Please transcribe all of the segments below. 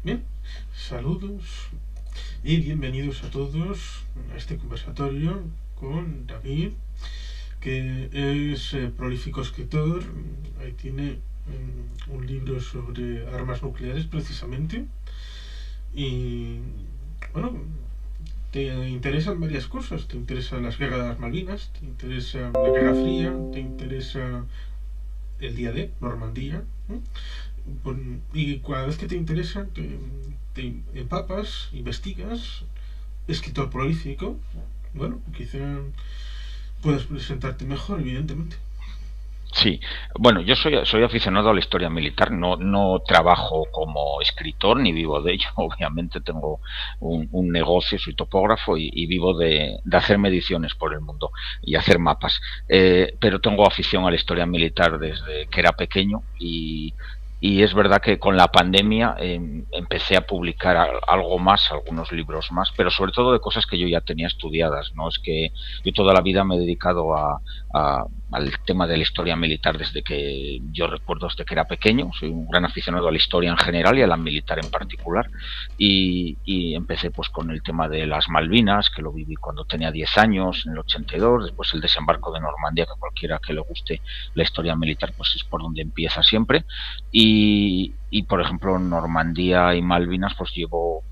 Bien, saludos y bienvenidos a todos a este conversatorio con David, que es prolífico escritor. Ahí tiene un libro sobre armas nucleares precisamente. Y bueno, te interesan varias cosas. Te interesan las guerras de las Malvinas, te interesa la Guerra Fría, te interesa el día de Normandía, ¿no? Y cada vez que te interesa, te empapas, investigas, escritor prolífico. Bueno, quizá puedas presentarte mejor, evidentemente. Sí, bueno, yo soy aficionado a la historia militar, no trabajo como escritor ni vivo de ello, obviamente tengo un negocio, soy topógrafo y vivo de hacer mediciones por el mundo y hacer mapas. Pero tengo afición a la historia militar desde que era pequeño y es verdad que con la pandemia empecé a publicar algo más, algunos libros más, pero sobre todo de cosas que yo ya tenía estudiadas, ¿no? Es que yo toda la vida me he dedicado al tema de la historia militar desde que yo recuerdo, desde que era pequeño. Soy un gran aficionado a la historia en general y a la militar en particular. Y empecé pues con el tema de las Malvinas, que lo viví cuando tenía 10 años, en el 82, después el desembarco de Normandía, que a cualquiera que le guste la historia militar pues es por donde empieza siempre. Y por ejemplo, Normandía y Malvinas pues llevo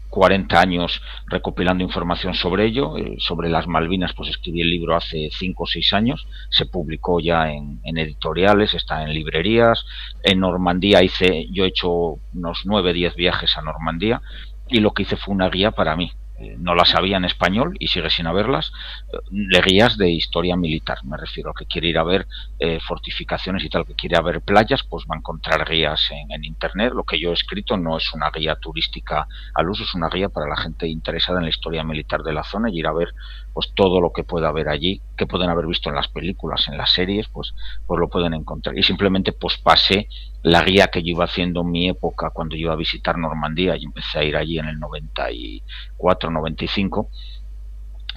40 años recopilando información sobre ello. Sobre las Malvinas, pues escribí el libro hace 5 o 6 años, se publicó ya en editoriales, está en librerías. En Normandía yo he hecho unos 9 10 viajes a Normandía y lo que hice fue una guía para mí. No la sabía en español y sigue sin haberlas. De guías de historia militar, me refiero al que quiere ir a ver fortificaciones y tal, que quiere ver playas, pues va a encontrar guías en internet. Lo que yo he escrito no es una guía turística al uso, es una guía para la gente interesada en la historia militar de la zona y ir a ver pues todo lo que pueda haber allí, que pueden haber visto en las películas, en las series, pues lo pueden encontrar. Y simplemente pues pasé la guía que yo iba haciendo en mi época cuando yo iba a visitar Normandía y empecé a ir allí en el 94, 95,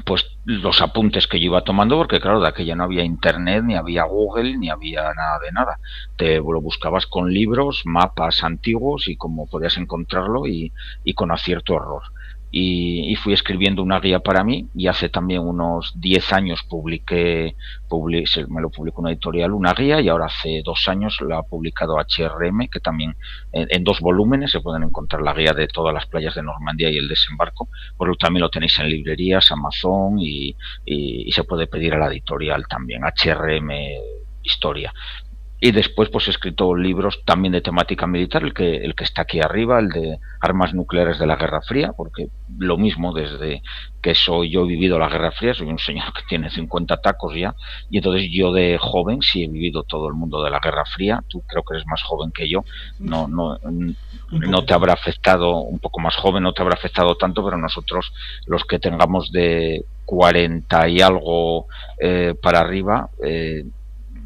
pues los apuntes que yo iba tomando, porque claro, de aquella no había internet, ni había Google, ni había nada de nada. Te lo buscabas con libros, mapas antiguos y cómo podías encontrarlo y con acierto error. Y fui escribiendo una guía para mí y hace también unos 10 años me lo publicó una editorial, una guía, y ahora hace 2 años la ha publicado HRM, que también en 2 volúmenes se pueden encontrar la guía de todas las playas de Normandía y el desembarco. Pues también lo tenéis en librerías, Amazon y se puede pedir a la editorial también, HRM Historia. Y después pues he escrito libros también de temática militar, el que está aquí arriba, el de armas nucleares de la Guerra Fría, porque lo mismo, desde que yo he vivido la Guerra Fría, soy un señor que tiene 50 tacos ya, y entonces yo de joven sí he vivido todo el mundo de la Guerra Fría. Tú creo que eres más joven que yo, no, no, Un no te poquito. habrá afectado, un poco más joven, no te habrá afectado tanto, pero nosotros, los que tengamos de 40 y algo para arriba,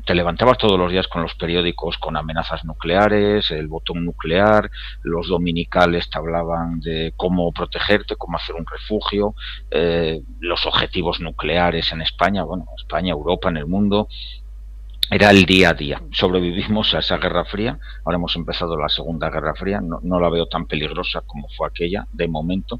te levantabas todos los días con los periódicos con amenazas nucleares, el botón nuclear, los dominicales te hablaban de cómo protegerte, cómo hacer un refugio, los objetivos nucleares en España, bueno, España, Europa, en el mundo. Era el día a día. Sobrevivimos a esa Guerra Fría, ahora hemos empezado la Segunda Guerra Fría, no la veo tan peligrosa como fue aquella, de momento.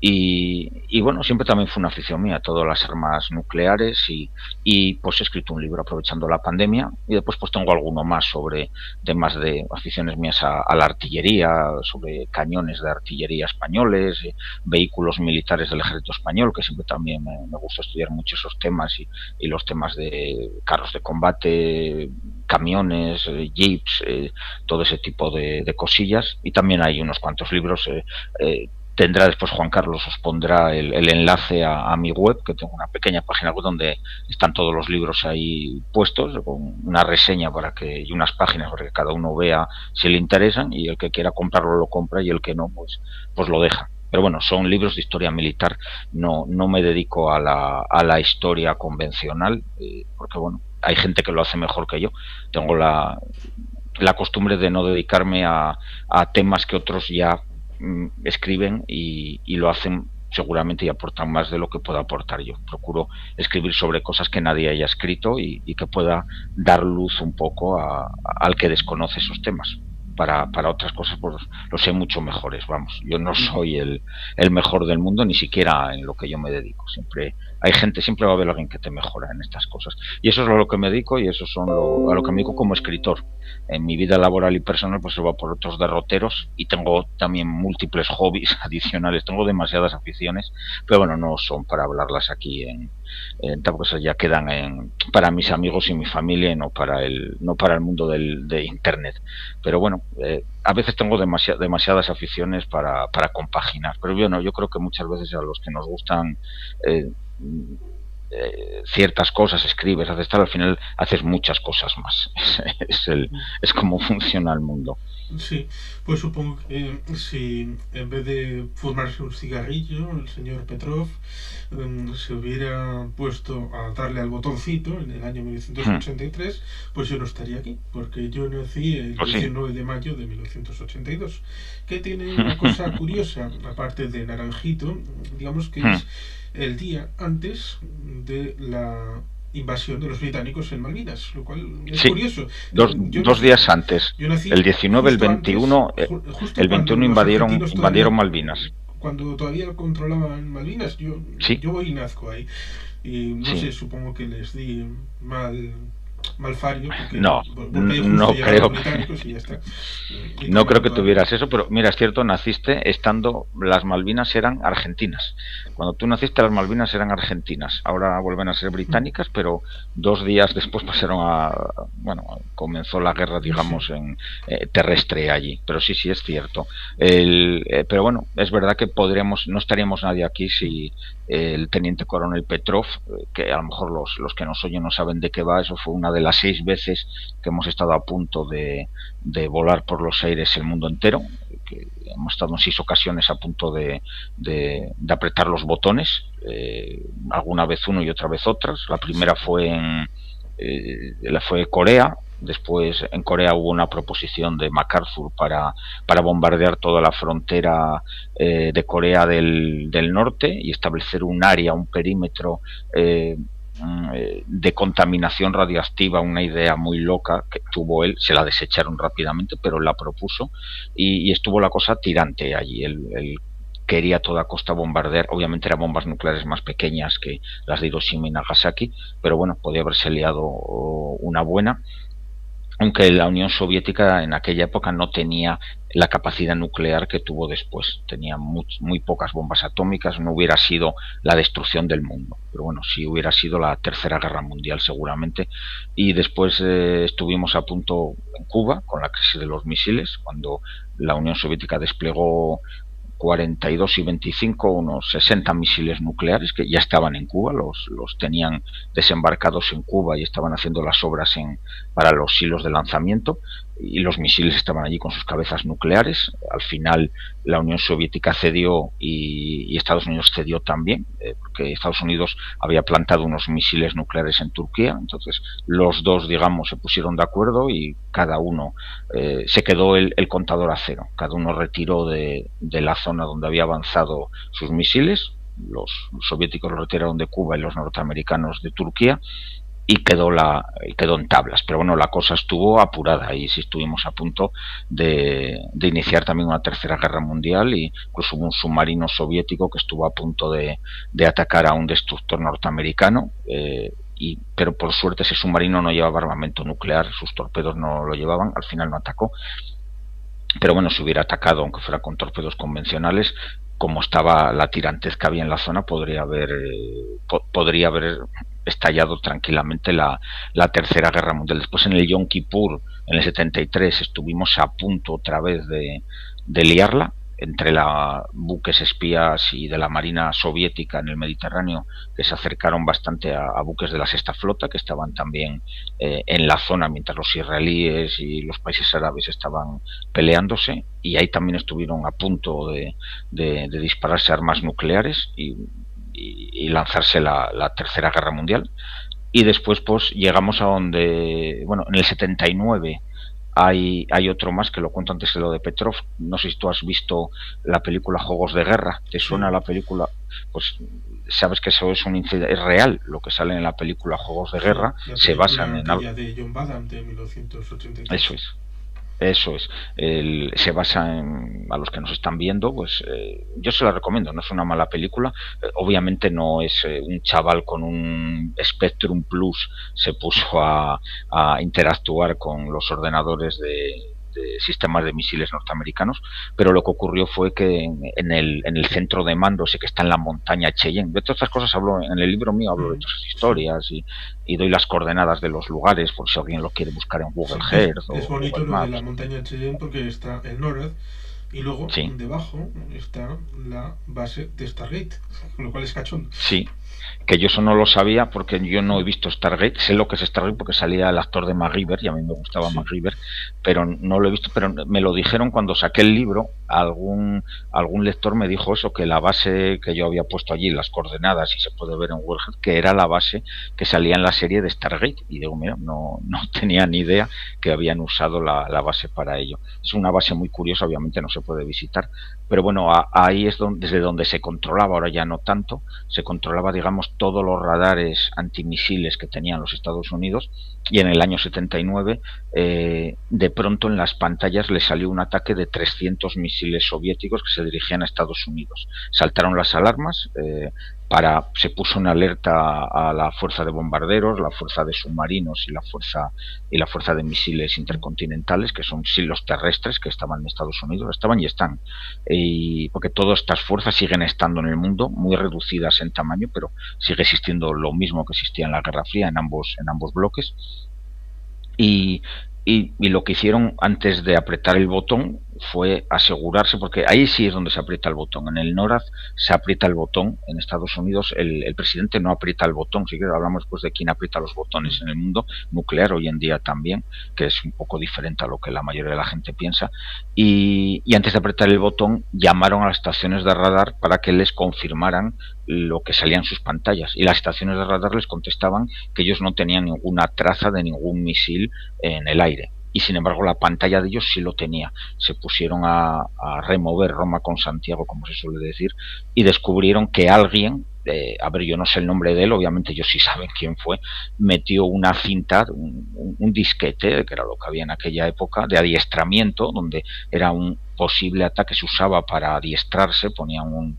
Y bueno, siempre también fue una afición mía, todas las armas nucleares y pues he escrito un libro aprovechando la pandemia y después pues tengo alguno más sobre temas de aficiones mías a la artillería, sobre cañones de artillería españoles, vehículos militares del ejército español, que siempre también me gusta estudiar mucho esos temas y los temas de carros de combate, camiones, jeeps, todo ese tipo de cosillas. Y también hay unos cuantos libros. Tendrá después Juan Carlos, os pondrá el enlace a mi web, que tengo una pequeña página web donde están todos los libros ahí puestos, con una reseña y unas páginas para que cada uno vea si le interesan, y el que quiera comprarlo lo compra y el que no, pues lo deja. Pero bueno, son libros de historia militar, no me dedico a la historia convencional, porque bueno, hay gente que lo hace mejor que yo. Tengo la costumbre de no dedicarme a temas que otros ya escriben y lo hacen seguramente y aportan más de lo que pueda aportar yo. Procuro escribir sobre cosas que nadie haya escrito y que pueda dar luz un poco al que desconoce esos temas, para otras cosas pues los sé mucho mejores, vamos. Yo no soy el mejor del mundo, ni siquiera en lo que yo me dedico. Siempre hay gente, siempre va a haber alguien que te mejora en estas cosas. Y eso es a lo que me dedico y eso son a lo que me dedico como escritor. En mi vida laboral y personal pues se va por otros derroteros y tengo también múltiples hobbies adicionales. Tengo demasiadas aficiones, pero bueno, no son para hablarlas aquí tampoco esas ya quedan para mis amigos y mi familia y no para el mundo de internet. Pero bueno, a veces tengo demasiadas aficiones para compaginar. Pero bueno, yo creo que muchas veces a los que nos gustan eh, ciertas cosas, escribes, haces tal, al final haces muchas cosas más. Es como funciona el mundo. Sí, pues supongo que si en vez de fumarse un cigarrillo, el señor Petrov se hubiera puesto a darle al botoncito en el año Hmm. 1983, pues yo no estaría aquí, porque yo nací el Pues sí. 19 de mayo de 1982, que tiene una cosa curiosa, aparte de naranjito, digamos que Hmm. es el día antes de la invasión de los británicos en Malvinas, lo cual es Sí, curioso. Yo dos nací días antes. yo El nací 19, justo antes, el justo cuando 21 los argentinos invadieron todavía, Malvinas. cuando todavía controlaban Malvinas. Sí, Yo voy y nazco ahí. Y no sé, sí. supongo que les di mal fario, No, porque ahí justo no llegaron los creo británicos y ya está. Y no creo tomaron que toda la... tuvieras eso, pero mira, es cierto, naciste estando, las Malvinas eran argentinas. Cuando tú naciste las Malvinas eran argentinas. Ahora vuelven a ser británicas, pero 2 días después pasaron bueno, comenzó la guerra, Sí, digamos, terrestre allí. Pero sí, sí es cierto. Pero bueno, es verdad que no estaríamos nadie aquí si el teniente coronel Petrov, que a lo mejor los que nos oyen no saben de qué va, eso fue una de las 6 veces que hemos estado a punto de volar por los aires el mundo entero, que hemos estado en 6 ocasiones a punto de apretar los botones, alguna vez uno y otra vez otras. La primera fue Corea. Después en Corea hubo una proposición de MacArthur para bombardear toda la frontera de Corea del Norte y establecer un área, un perímetro de contaminación radioactiva, una idea muy loca que tuvo él, se la desecharon rápidamente, pero él la propuso y estuvo la cosa tirante allí. Él quería a toda costa bombardear, obviamente eran bombas nucleares más pequeñas que las de Hiroshima y Nagasaki, pero bueno, podía haberse liado una buena, aunque la Unión Soviética en aquella época no tenía la capacidad nuclear que tuvo después. Tenía muy pocas bombas atómicas, no hubiera sido la destrucción del mundo. Pero bueno, sí hubiera sido la Tercera Guerra Mundial seguramente. Y después estuvimos a punto en Cuba con la crisis de los misiles, cuando la Unión Soviética desplegó 42 y 25, unos 60 misiles nucleares que ya estaban en Cuba, los tenían desembarcados en Cuba y estaban haciendo las obras para los hilos de lanzamiento y los misiles estaban allí con sus cabezas nucleares. Al final la Unión Soviética cedió y Estados Unidos cedió también, porque Estados Unidos había plantado unos misiles nucleares en Turquía, entonces los dos, digamos, se pusieron de acuerdo y cada uno se quedó el contador a cero, cada uno retiró de la zona donde había avanzado sus misiles, los soviéticos los retiraron de Cuba y los norteamericanos de Turquía, y quedó en tablas. Pero bueno, la cosa estuvo apurada y sí estuvimos a punto de iniciar también una tercera guerra mundial y incluso hubo un submarino soviético que estuvo a punto de atacar a un destructor norteamericano. Pero por suerte ese submarino no llevaba armamento nuclear, sus torpedos no lo llevaban, al final no atacó. Pero bueno, si hubiera atacado, aunque fuera con torpedos convencionales, como estaba la tirantez que había en la zona, podría haber estallado tranquilamente la Tercera Guerra Mundial. Después en el Yom Kippur, en el 73, estuvimos a punto otra vez de liarla entre buques espías y de la Marina Soviética en el Mediterráneo, que se acercaron bastante a buques de la Sexta Flota, que estaban también en la zona, mientras los israelíes y los países árabes estaban peleándose, y ahí también estuvieron a punto de dispararse armas nucleares y lanzarse la Tercera Guerra Mundial. Y después pues llegamos a donde, bueno, en el 79 hay otro más que lo cuento antes de lo de Petrov. No sé si tú has visto la película Juegos de Guerra. ¿Te suena sí. la película? Pues sabes que eso es un incidente, es real. Lo que sale en la película Juegos de Sí, Guerra la se basan película en aquella de John Badham de 1983. eso es. Eso es. Se basa en, a los que nos están viendo, pues yo se la recomiendo, no es una mala película. Obviamente no es un chaval con un Spectrum Plus se puso a interactuar con los ordenadores de sistemas de misiles norteamericanos, pero lo que ocurrió fue que en el centro de mando, ese que está en la montaña Cheyenne, de todas estas cosas hablo en el libro mío, hablo de todas esas Sí, historias y doy las coordenadas de los lugares por si alguien lo quiere buscar en Google sí. Earth Es o bonito Google lo de la Maps. montaña Cheyenne porque está el NORAD y luego Sí, debajo está la base de Stargate, con lo cual es cachondo. sí, que yo eso no lo sabía porque yo no he visto Stargate, sé lo que es Stargate porque salía el actor de MacGyver y a mí me gustaba Sí, MacGyver, pero no lo he visto, pero me lo dijeron cuando saqué el libro, algún lector me dijo eso, que la base que yo había puesto allí, las coordenadas, y se puede ver en Warhead, que era la base que salía en la serie de Stargate, y digo, mira, no tenía ni idea que habían usado la base para ello. Es una base muy curiosa, obviamente no se puede visitar, pero bueno, ahí es desde donde se controlaba, ahora ya no tanto, se controlaba, digamos, todos los radares antimisiles que tenían los Estados Unidos y en el año 79 de pronto en las pantallas le salió un ataque de 300 misiles soviéticos que se dirigían a Estados Unidos. Saltaron las alarmas, se puso en alerta a la fuerza de bombarderos, la fuerza de submarinos y la fuerza de misiles intercontinentales, que son sí los terrestres que estaban en Estados Unidos, estaban y están, porque todas estas fuerzas siguen estando en el mundo, muy reducidas en tamaño, pero sigue existiendo lo mismo que existía en la Guerra Fría en ambos bloques. Y, y lo que hicieron antes de apretar el botón fue asegurarse, porque ahí sí es donde se aprieta el botón. En el NORAD se aprieta el botón. En Estados Unidos el presidente no aprieta el botón. Si quieres hablamos pues de quién aprieta los botones en el mundo nuclear hoy en día también, que es un poco diferente a lo que la mayoría de la gente piensa. Y antes de apretar el botón llamaron a las estaciones de radar para que les confirmaran lo que salía en sus pantallas. Y las estaciones de radar les contestaban que ellos no tenían ninguna traza de ningún misil en el aire. Y sin embargo la pantalla de ellos sí lo tenía. Se pusieron a remover Roma con Santiago, como se suele decir, y descubrieron que alguien, a ver, yo no sé el nombre de él, obviamente ellos sí saben quién fue, metió una cinta, un disquete, que era lo que había en aquella época, de adiestramiento, donde era un posible ataque, se usaba para adiestrarse, ponían un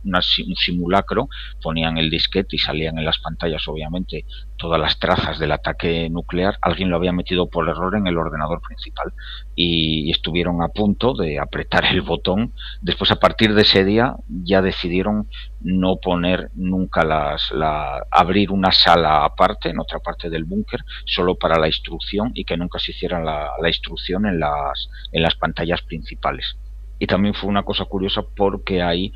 simulacro, ponían el disquete y salían en las pantallas, obviamente, todas las trazas del ataque nuclear. Alguien lo había metido por error en el ordenador principal y estuvieron a punto de apretar el botón. Después, a partir de ese día, ya decidieron no poner nunca abrir una sala aparte, en otra parte del búnker, solo para la instrucción y que nunca se hiciera la instrucción en las pantallas principales. Y también fue una cosa curiosa porque ahí,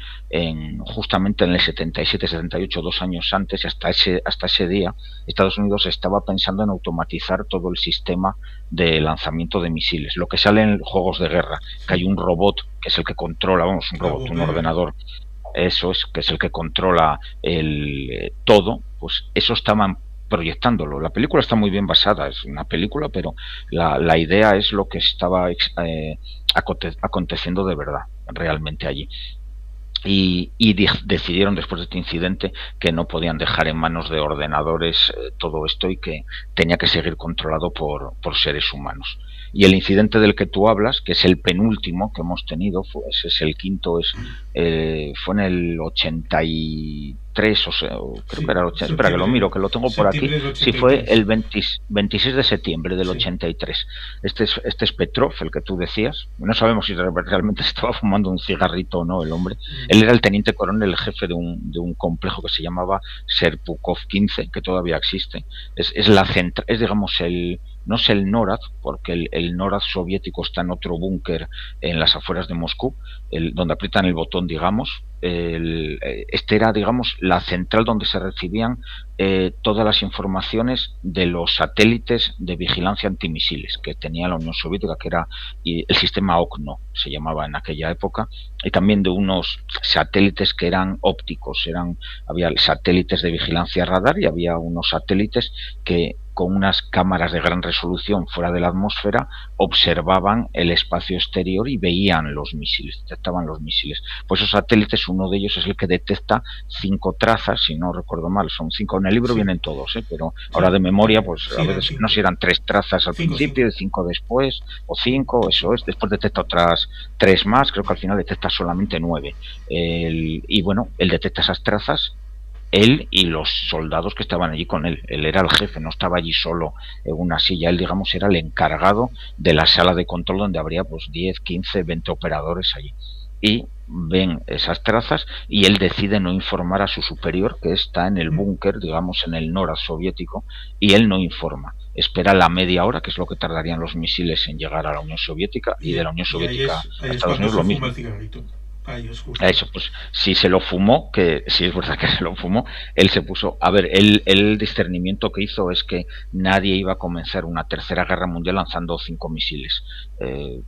justamente en el 77-78, 2 años antes, y hasta ese día, Estados Unidos estaba pensando en automatizar todo el sistema de lanzamiento de misiles. Lo que sale en juegos de guerra, que hay sí. un robot que es el que controla, vamos, un Cabo robot, un Bear. ordenador, eso es, que es el que controla todo, pues eso estaban proyectándolo. La película está muy bien basada, es una película, pero la idea es lo que estaba aconteciendo de verdad, realmente allí. Y decidieron después de este incidente que no podían dejar en manos de ordenadores todo esto y que tenía que seguir controlado por seres humanos. Y el incidente del que tú hablas, que es el penúltimo que hemos tenido, pues es el quinto, fue en el 83, o sea, creo que Sí, era el 80, espera que lo septiembre, miro, que lo tengo por aquí, septiembre del sí fue el 83. 26 de septiembre del Sí. 83. Este es Petrov, el que tú decías. No sabemos si realmente estaba fumando un cigarrito o no el hombre. Él era el teniente coronel, el jefe de un complejo que se llamaba Serpukov 15, que todavía existe. Es digamos, no es el NORAD, porque el NORAD soviético está en otro búnker en las afueras de Moscú, donde aprietan el botón, digamos. Este era, digamos, la central donde se recibían todas las informaciones de los satélites de vigilancia antimisiles que tenía la Unión Soviética, que era el sistema OKNO, se llamaba en aquella época, y también de unos satélites que eran ópticos. Había satélites de vigilancia radar y había unos satélites que con unas cámaras de gran resolución fuera de la atmósfera observaban el espacio exterior y veían los misiles, detectaban los misiles. Pues esos satélites misiles. Uno de ellos es el que detecta 5 trazas, si no recuerdo mal, son 5. En el libro Sí, vienen todos, pero sí, ahora de memoria, pues sí, a eran veces no sé si 5. eran 3 trazas al 5, principio 5. y 5 después, o 5, eso es. Después detecta otras 3 más, creo que al final detecta solamente 9. Y bueno, él detecta esas trazas, él y los soldados que estaban allí con él. Él era el jefe, no estaba allí solo en una silla. Él, digamos, era el encargado de la sala de control donde habría pues 10, 15, 20 operadores allí. Y ven esas trazas y él decide no informar a su superior, que está en el búnker, digamos, en el NORAD soviético, y él no informa. Espera la media hora, que es lo que tardarían los misiles en llegar a la Unión Soviética, y de la Unión Y Soviética ahí a es Estados cuando Unidos se lo fuma el mismo. cigarrito. Ahí es A justo. eso, pues si se lo fumó, que si es verdad que se lo fumó, él se puso, a ver, el discernimiento que hizo es que nadie iba a comenzar una tercera guerra mundial lanzando 5 misiles.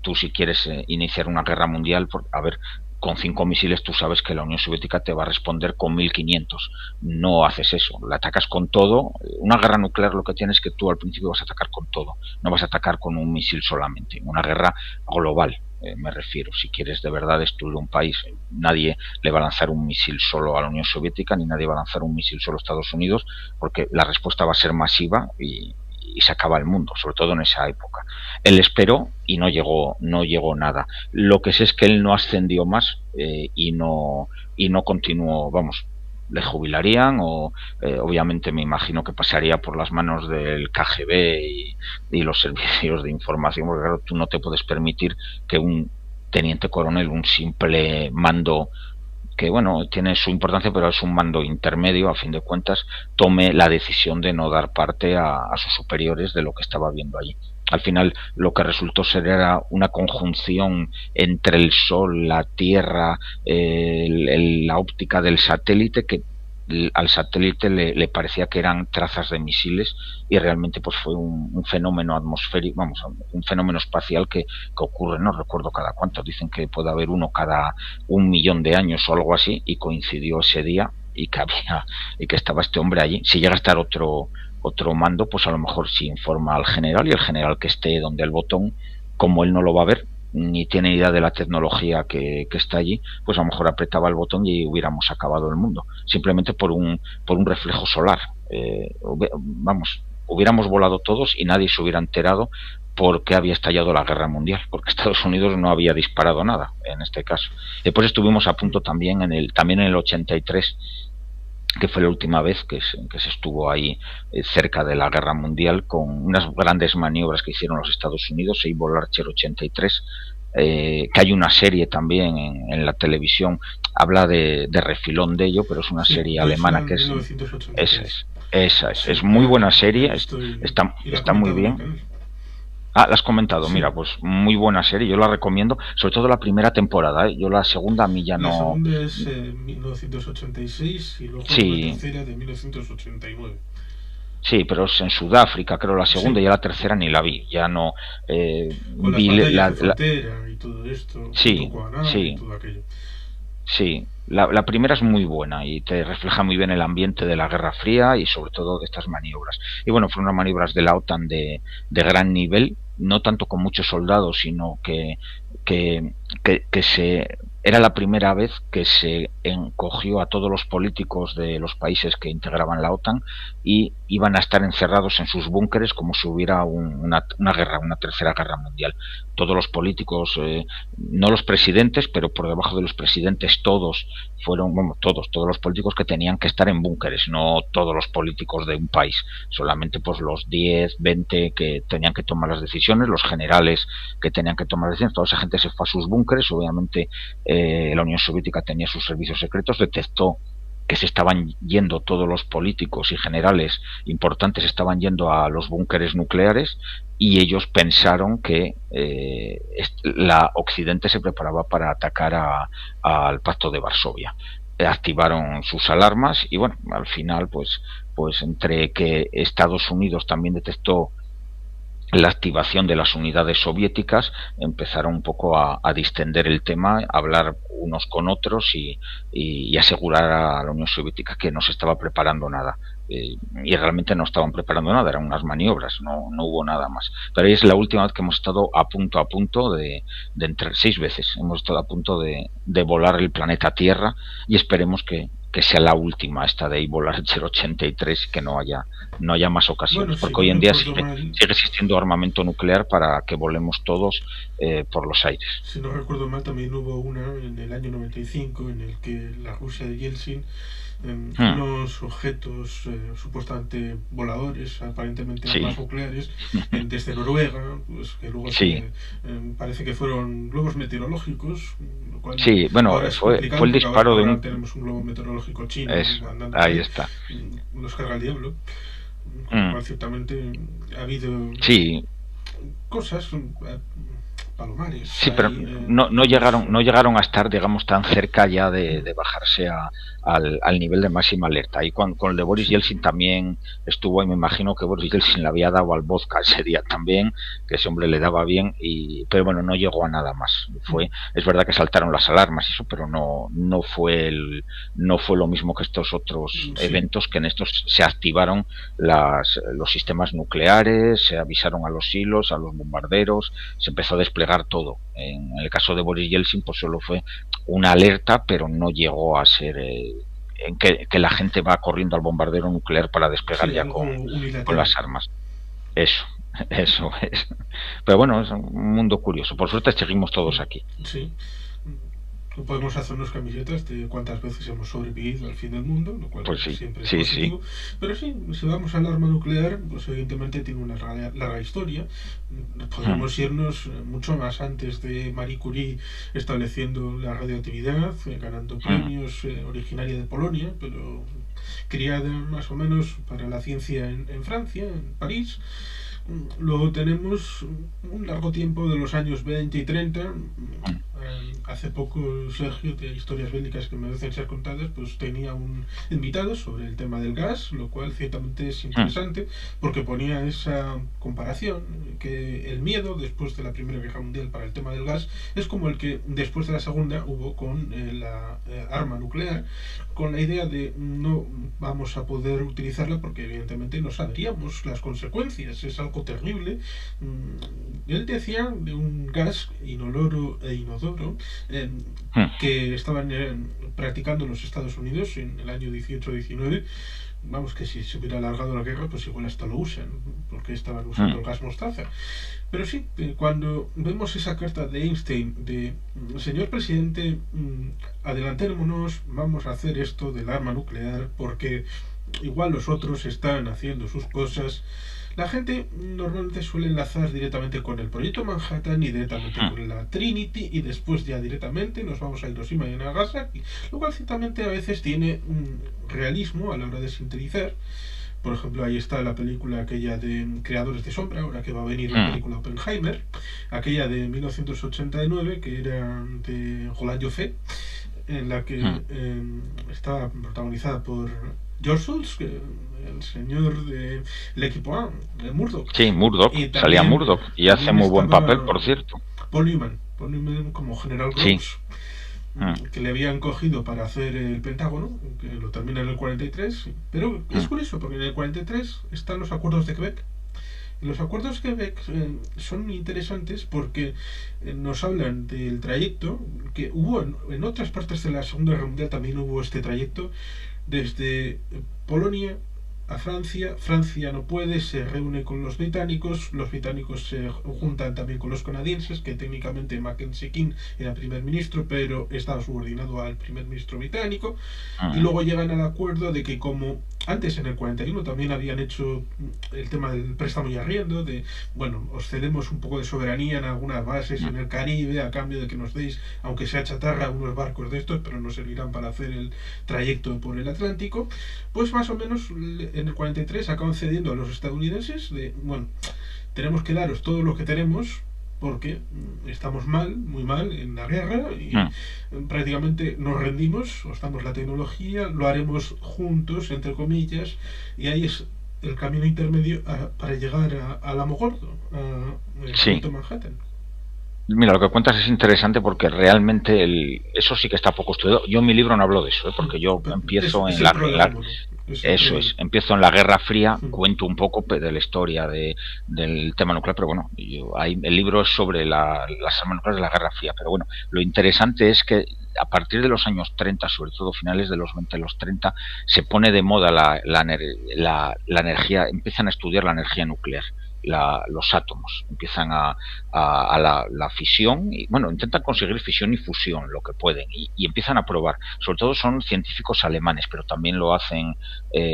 Tú si quieres iniciar una guerra mundial, a ver, con 5 misiles tú sabes que la Unión Soviética te va a responder con 1500. No haces eso, la atacas con todo. Una guerra nuclear lo que tienes es que tú al principio vas a atacar con todo, no vas a atacar con un misil solamente. Una guerra global, me refiero, si quieres de verdad destruir un país, nadie le va a lanzar un misil solo a la Unión Soviética, ni nadie va a lanzar un misil solo a Estados Unidos, porque la respuesta va a ser masiva y se acaba el mundo, sobre todo en esa época. Él esperó y no llegó nada. Lo que sé es que él no ascendió más, y no continuó, vamos, le jubilarían o obviamente me imagino que pasaría por las manos del KGB y los servicios de información, porque claro, tú no te puedes permitir que un teniente coronel, un simple mando que bueno, tiene su importancia, pero es un mando intermedio, a fin de cuentas, tome la decisión de no dar parte a sus superiores de lo que estaba viendo allí. Al final, lo que resultó ser era una conjunción entre el Sol, la Tierra, la óptica del satélite, que al satélite le parecía que eran trazas de misiles y realmente pues fue un fenómeno atmosférico, vamos, un fenómeno espacial que ocurre, no recuerdo cada cuánto, dicen que puede haber uno cada 1 millón de años o algo así, y coincidió ese día y que había y que estaba este hombre allí. Si llega a estar otro mando, pues a lo mejor sí informa al general, y el general que esté donde el botón, como él no lo va a ver ni tiene idea de la tecnología que está allí, pues a lo mejor apretaba el botón y hubiéramos acabado el mundo, simplemente por un reflejo solar. Vamos, hubiéramos volado todos y nadie se hubiera enterado porque había estallado la guerra mundial, porque Estados Unidos no había disparado nada en este caso. Después estuvimos a punto también en el 83, que fue la última vez que se estuvo ahí cerca de la guerra mundial, con unas grandes maniobras que hicieron los Estados Unidos, Able Archer 83, que hay una serie también en la televisión, habla de refilón de ello, pero es una Sí, serie alemana Deutschland que es, 1983. es Sí, muy buena la he serie, visto y la he está muy comentado en el bien. canal. Ah, la has comentado, Sí, mira, pues muy buena serie, yo la recomiendo, sobre todo la primera temporada, ¿eh? Yo la segunda a mí ya la no. segunda es 1986 y luego la Sí, tercera de 1989. sí, pero es en Sudáfrica, creo la segunda, y Sí, la tercera ni la vi, ya no. con las Vi batallas de frontera y todo esto, sí, Puerto Guaná y sí, todo aquello. sí. La primera es muy buena y te refleja muy bien el ambiente de la Guerra Fría y sobre todo de estas maniobras. Y bueno, fueron unas maniobras de la OTAN de gran nivel, no tanto con muchos soldados, sino que, que se era la primera vez que se encogió a todos los políticos de los países que integraban la OTAN y iban a estar encerrados en sus búnkeres como si hubiera una guerra, una tercera guerra mundial. Todos los políticos, no los presidentes, pero por debajo de los presidentes todos fueron, bueno, todos los políticos que tenían que estar en búnkeres, no todos los políticos de un país, solamente pues los 10, 20 que tenían que tomar las decisiones, los generales que tenían que tomar decisiones, toda esa gente se fue a sus búnkeres. Obviamente la Unión Soviética tenía sus servicios secretos, detectó que se estaban yendo todos los políticos y generales importantes, estaban yendo a los búnkeres nucleares, y ellos pensaron que la Occidente se preparaba para atacar al Pacto de Varsovia. Activaron sus alarmas y bueno, al final pues entre que Estados Unidos también detectó la activación de las unidades soviéticas, empezaron un poco a distender el tema, a hablar unos con otros y asegurar a la Unión Soviética que no se estaba preparando nada. y realmente no estaban preparando nada, eran unas maniobras, no hubo nada más. Pero ahí es la última vez que hemos estado a punto de entrar, 6 veces hemos estado a punto de volar el planeta Tierra, y esperemos que sea la última esta de ahí volar el 83, que no haya más Bueno, ocasiones, si porque no hoy en día recuerdo sigue, mal, sigue existiendo armamento nuclear para que volemos todos por los aires. si no recuerdo mal, también hubo una en el año 95 en el que la Rusia de Yeltsin, Hmm, unos objetos supuestamente voladores, aparentemente sí, armas nucleares, desde Noruega, pues que luego sí, parece que fueron globos meteorológicos, lo cual sí, bueno, ahora es fue complicado el porque ahora, disparo de ahora un... tenemos un globo meteorológico chino Eso, andando por ahí ahí, está. nos carga el diablo, con lo Mm, cual ciertamente ha habido sí, cosas, palomares, sí, pero hay llegaron, algunos... no llegaron a estar, digamos, tan cerca ya de bajarse al nivel de máxima alerta. Y con el de Boris Sí, Yeltsin también estuvo, y me imagino que Boris Yeltsin le había dado al vodka ese día también, que ese hombre le daba bien, pero bueno, no llegó a nada más. Es verdad que saltaron las alarmas y eso, pero no fue lo mismo que estos otros sí, eventos, que en estos se activaron los sistemas nucleares, se avisaron a los hilos, a los bombarderos, se empezó a desplegar todo. En el caso de Boris Yeltsin, pues solo fue una alerta, pero no llegó a ser en que la gente va corriendo al bombardero nuclear para despegar sí, ya algo con las unilateral. armas. Eso, eso es. Pero bueno, es un mundo curioso. Por suerte seguimos todos aquí. Sí. Podemos hacernos camisetas de cuántas veces hemos sobrevivido al fin del mundo, lo cual Pues sí, siempre es sí, sí. positivo. Pero sí, si vamos al arma nuclear, pues evidentemente tiene una larga historia. Hmm, Podemos irnos mucho más antes de Marie Curie estableciendo la radioactividad, ganando hmm, premios, originaria de Polonia, pero criada más o menos para la ciencia en Francia, en París. Luego tenemos un largo tiempo de los años 20 y 30. hmm, Hace poco Sergio, de Historias Bélicas que merecen ser contadas, pues tenía un invitado sobre el tema del gas, lo cual ciertamente es hmm, interesante porque ponía esa comparación, que el miedo después de la Primera Guerra Mundial para el tema del gas es como el que después de la Segunda hubo con la arma nuclear, con la idea de no vamos a poder utilizarla porque evidentemente no sabríamos las consecuencias, es algo terrible. Él decía de un gas inoloro e inodoro eh, hmm, que estaban practicando en los Estados Unidos en el año 18-19. Vamos, que si se hubiera alargado la guerra, pues igual hasta lo usan, porque estaban hmm, usando el gas mostaza. Pero sí, cuando vemos esa carta de Einstein de señor presidente, adelantémonos, vamos a hacer esto del arma nuclear, porque igual los otros están haciendo sus cosas. La gente normalmente suele enlazar directamente con el proyecto Manhattan y directamente hmm, con la Trinity y después ya directamente nos vamos a Hiroshima y a Nagasaki, lo cual ciertamente a veces tiene un realismo a la hora de sintetizar. Por ejemplo, ahí está la película aquella de Creadores de Sombra, ahora que va a venir la hmm, película Oppenheimer, aquella de 1989 que era de Roland Joffé, en la hmm. que estaba protagonizada por George Shultz, el señor del equipo A, de Murdoch. Sí, Murdoch, Y salía también, Murdoch y hace también muy buen papel, estaba por cierto. Paul Newman como General Sí, Gross, hmm, que le habían cogido para hacer el Pentágono, que lo termina en el 43. Pero es hmm, curioso, porque en el 43 están los acuerdos de Quebec. Los acuerdos de Quebec son interesantes porque nos hablan del trayecto que hubo en otras partes de la Segunda Guerra Mundial, también hubo este trayecto desde Polonia a Francia. Francia no puede, se reúne con los británicos se juntan también con los canadienses, que técnicamente Mackenzie King era primer ministro, pero estaba subordinado al primer ministro británico, y hmm, luego llegan al acuerdo de que como antes en el 41 también habían hecho el tema del préstamo y arriendo, de bueno, os cedemos un poco de soberanía en algunas bases hmm, en el Caribe a cambio de que nos deis, aunque sea chatarra, unos barcos de estos, pero nos servirán para hacer el trayecto por el Atlántico. Pues más o menos en el 43 acaban cediendo a los estadounidenses de, bueno, tenemos que daros todo lo que tenemos porque estamos mal, muy mal en la guerra y hmm. prácticamente nos rendimos, os damos la tecnología, lo haremos juntos, entre comillas, y ahí es el camino intermedio para llegar al Amo Gordo, al Sí, proyecto Manhattan. Mira, lo que cuentas es interesante porque realmente eso sí que está poco estudiado. Yo en mi libro no hablo de eso, porque yo empiezo Es el problema, bueno, es el eso problema. es, empiezo en la Guerra Fría, Mm. cuento un poco de la historia del tema nuclear, pero bueno, el libro es sobre las armas nucleares de la Guerra Fría, pero bueno, lo interesante es que a partir de los años 30, sobre todo finales de los 20, los 30, se pone de moda la energía, empiezan a estudiar la energía nuclear. Los átomos empiezan a la fisión y bueno, intentan conseguir fisión y fusión lo que pueden y empiezan a probar, sobre todo son científicos alemanes, pero también lo hacen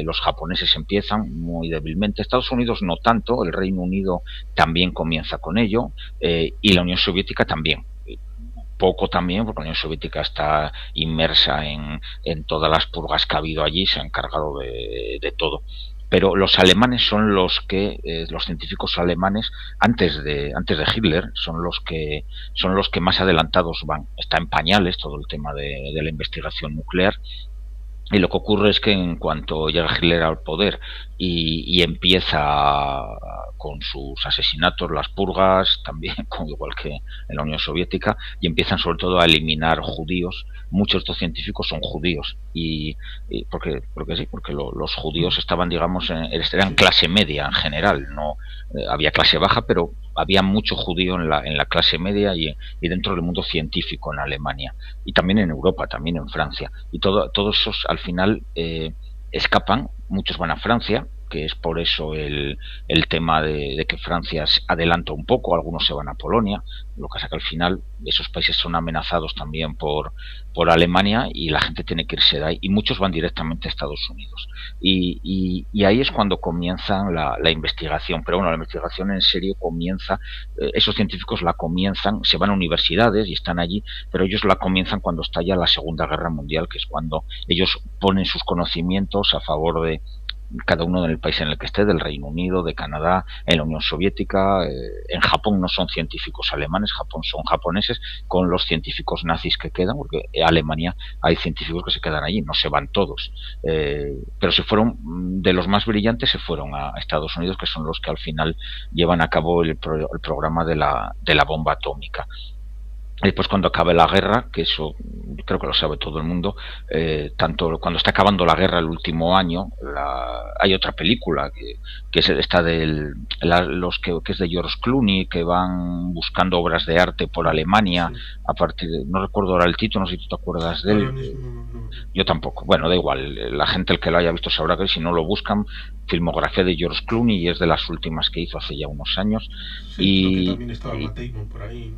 los japoneses, empiezan muy débilmente, Estados Unidos no tanto, el Reino Unido también comienza con ello y la Unión Soviética también, poco también, porque la Unión Soviética está inmersa en todas las purgas que ha habido allí, se ha encargado de todo. Pero los alemanes son los científicos alemanes, antes de Hitler, son los que más adelantados van. Está en pañales todo el tema de la investigación nuclear, y lo que ocurre es que en cuanto llega Hitler al poder y empieza con sus asesinatos, las purgas, también como igual que en la Unión Soviética, y empiezan sobre todo a eliminar judíos, muchos de estos científicos son judíos, porque sí, porque los judíos estaban, digamos, eran Sí. clase media en general, no había clase baja, pero había mucho judío en la clase media y dentro del mundo científico en Alemania, y también en Europa, también en Francia y todos esos al final escapan, muchos van a Francia, que es por eso el tema de que Francia adelanta un poco, algunos se van a Polonia, lo que pasa que al final esos países son amenazados también por Alemania y la gente tiene que irse de ahí y muchos van directamente a Estados Unidos. Y ahí es cuando comienzan la investigación, pero bueno, la investigación en serio comienza, esos científicos la comienzan, se van a universidades y están allí, pero ellos la comienzan cuando estalla la Segunda Guerra Mundial, que es cuando ellos ponen sus conocimientos a favor de cada uno en el país en el que esté, del Reino Unido, de Canadá, en la Unión Soviética, en Japón no son científicos alemanes, Japón son japoneses, con los científicos nazis que quedan, porque en Alemania hay científicos que se quedan allí, no se van todos, pero se fueron, de los más brillantes se fueron a Estados Unidos, que son los que al final llevan a cabo el programa de la bomba atómica. Después cuando acabe la guerra, que eso creo que lo sabe todo el mundo, tanto cuando está acabando la guerra el último año, hay otra película que es esta que es de George Clooney, que van buscando obras de arte por Alemania, Sí. a partir de, no recuerdo ahora el título, no sé si tú te acuerdas de Ahora él, mismo no. yo tampoco, bueno, da igual, la gente el que lo haya visto sabrá que si no lo buscan, filmografía de George Clooney y es de las últimas que hizo hace ya unos años, Sí, creo que y, también estaba y Matt Damon por ahí.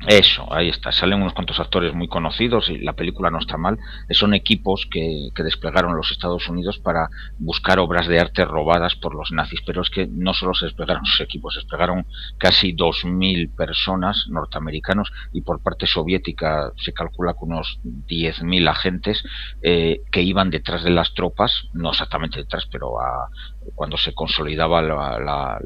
eso, ahí está. Salen unos cuantos actores muy conocidos y la película no está mal. Son equipos que desplegaron los Estados Unidos para buscar obras de arte robadas por los nazis. Pero es que no solo se desplegaron sus equipos, se desplegaron casi 2.000 personas norteamericanos y por parte soviética se calcula que unos 10.000 agentes que iban detrás de las tropas, no exactamente detrás, pero cuando se consolidaba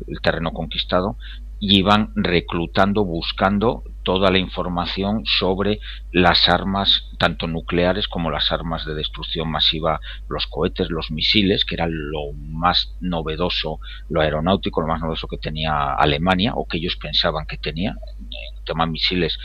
el terreno conquistado, y iban reclutando, buscando toda la información sobre las armas, tanto nucleares como las armas de destrucción masiva, los cohetes, los misiles, que era lo más novedoso, lo aeronáutico, lo más novedoso que tenía Alemania, o que ellos pensaban que tenía. En el tema misiles,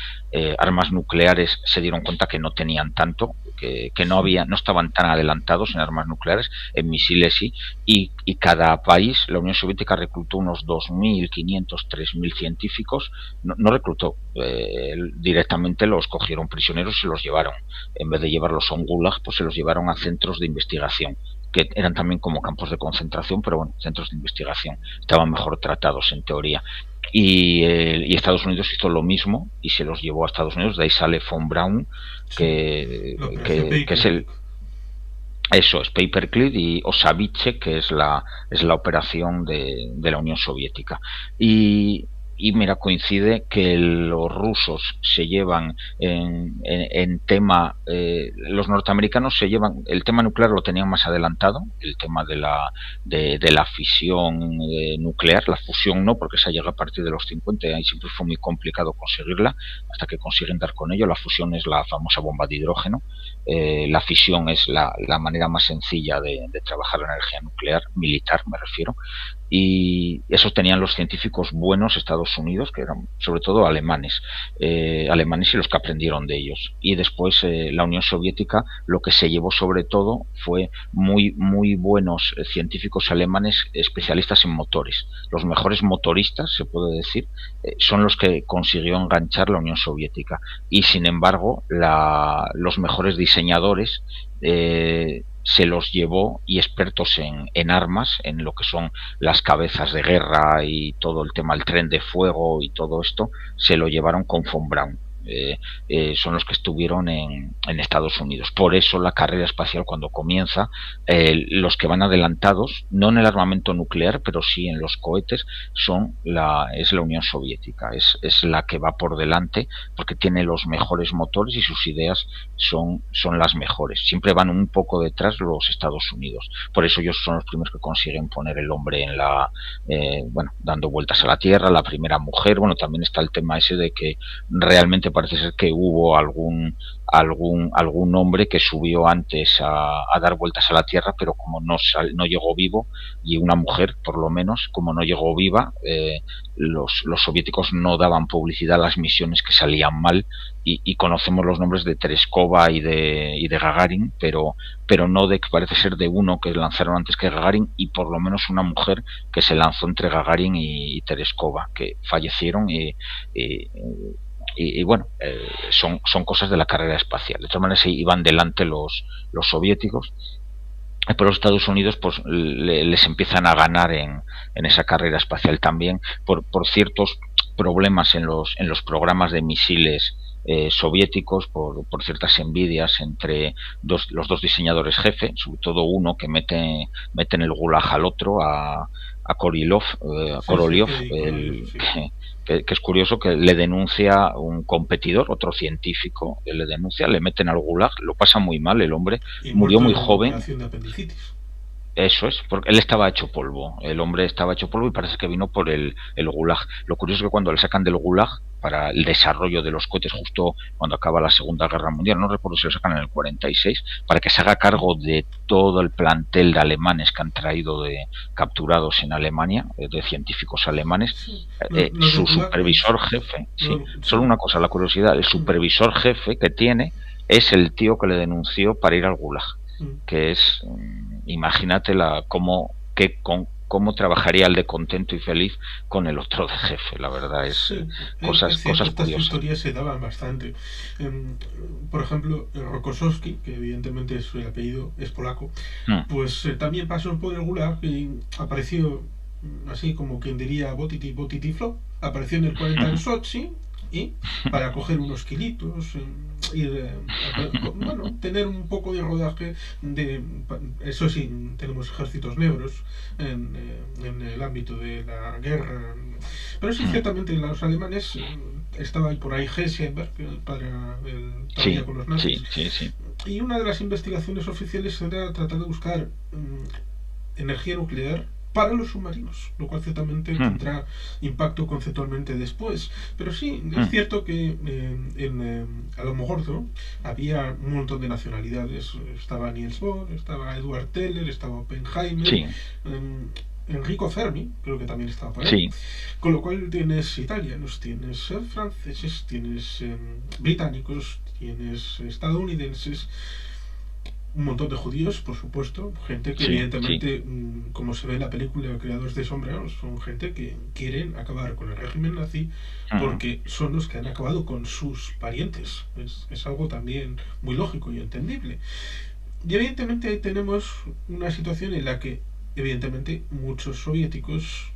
armas nucleares se dieron cuenta que no tenían tanto, que Sí. no estaban tan adelantados en armas nucleares, en misiles sí, y cada país, la Unión Soviética reclutó unos 2.500, 3.000 científicos, no reclutó, directamente los cogieron prisioneros y se los llevaron, en vez de llevarlos a un gulag, pues se los llevaron a centros de investigación, que eran también como campos de concentración, pero bueno, centros de investigación, estaban mejor tratados en teoría. Y Estados Unidos hizo lo mismo y se los llevó a Estados Unidos, de ahí sale Von Braun, Sí. que, La operación que es Paperclip. eso es Paperclip, y Osavice, que es la operación de la Unión Soviética. Y mira, coincide que los rusos se llevan en tema, los norteamericanos se llevan, el tema nuclear lo tenían más adelantado, el tema de la fisión nuclear, la fusión no, porque esa llega a partir de los 50 y ahí siempre fue muy complicado conseguirla, hasta que consiguen dar con ello. La fusión es la famosa bomba de hidrógeno, la fisión es la manera más sencilla de trabajar la energía nuclear, militar me refiero, y eso tenían los científicos buenos Estados Unidos, que eran sobre todo alemanes, alemanes y los que aprendieron de ellos. Y después la Unión Soviética lo que se llevó sobre todo fue muy buenos científicos alemanes especialistas en motores. Los mejores motoristas, se puede decir, son los que consiguió enganchar la Unión Soviética. Y sin embargo, los mejores diseñadores se los llevó, y expertos en armas, en lo que son las cabezas de guerra y todo el tema, el tren de fuego y todo esto, se lo llevaron con von Braun. Son los que estuvieron en Estados Unidos. Por eso la carrera espacial, cuando comienza, los que van adelantados, no en el armamento nuclear, pero sí en los cohetes, es la Unión Soviética, es la que va por delante, porque tiene los mejores motores y sus ideas son las mejores. Siempre van un poco detrás los Estados Unidos. Por eso ellos son los primeros que consiguen poner el hombre en dando vueltas a la Tierra, la primera mujer. Bueno, también está el tema ese de que realmente parece ser que hubo algún hombre que subió antes a dar vueltas a la Tierra, pero como no llegó vivo, y una mujer, por lo menos, como no llegó viva, los soviéticos no daban publicidad a las misiones que salían mal, y conocemos los nombres de Tereskova y de Gagarin, pero no de que parece ser de uno que lanzaron antes que Gagarin, y por lo menos una mujer que se lanzó entre Gagarin y Tereskova, que fallecieron. Y bueno, son cosas de la carrera espacial. De todas maneras, iban delante los soviéticos, pero los Estados Unidos pues les empiezan a ganar en esa carrera espacial también por ciertos problemas en los programas de misiles soviéticos, por ciertas envidias entre los dos diseñadores jefe, sobre todo uno que mete en el gulag al otro, a Korolev, Sí. que es curioso, que le denuncia un competidor, otro científico, le meten al gulag, lo pasa muy mal el hombre, Y murió muerto muy de una joven. operación de apendicitis. Eso es, porque él estaba hecho polvo, el hombre estaba hecho polvo, y parece que vino por el gulag. Lo curioso es que cuando le sacan del gulag para el desarrollo de los cohetes, justo cuando acaba la Segunda Guerra Mundial, no recuerdo si lo sacan en el 46, para que se haga cargo de todo el plantel de alemanes que han traído capturados en Alemania, de científicos alemanes, Sí. Lo del su gulag es... supervisor jefe, sí, solo Sí. una cosa, la curiosidad, el supervisor jefe que tiene es el tío que le denunció para ir al gulag, que es, imagínate cómo trabajaría el de contento y feliz con el otro de jefe. La verdad es Sí, es cierto, cosas estas curiosas. historias se daban bastante. Por ejemplo, Rokossowski, que evidentemente su apellido es polaco, Mm, pues también pasó por el Gulag y apareció, así como quien diría Botiti Flop, apareció en el 40 en Sochi, y para coger unos kilitos, ir, bueno, tener un poco de rodaje eso sí, tenemos ejércitos negros en el ámbito de la guerra, pero sí, mm. ciertamente los alemanes, estaba ahí por ahí Heisenberg, el padre, todavía Sí, con los nazis, sí. y una de las investigaciones oficiales era tratar de buscar energía nuclear para los submarinos, lo cual ciertamente Mm, tendrá impacto conceptualmente después. Pero sí, es mm. cierto que Alamogordo había un montón de nacionalidades. Estaba Niels Bohr, estaba Edward Teller, estaba Oppenheimer, Sí, Enrico Fermi, creo que también estaba por ahí. sí. Con lo cual tienes italianos, tienes franceses, tienes británicos, tienes estadounidenses, un montón de judíos, por supuesto, gente que Sí, sí. evidentemente, como se ve en la película Creadores de Sombra, son gente que quieren acabar con el régimen nazi Ujú. porque son los que han acabado con sus parientes. Es algo también muy lógico y entendible. Y evidentemente ahí tenemos una situación en la que evidentemente muchos soviéticos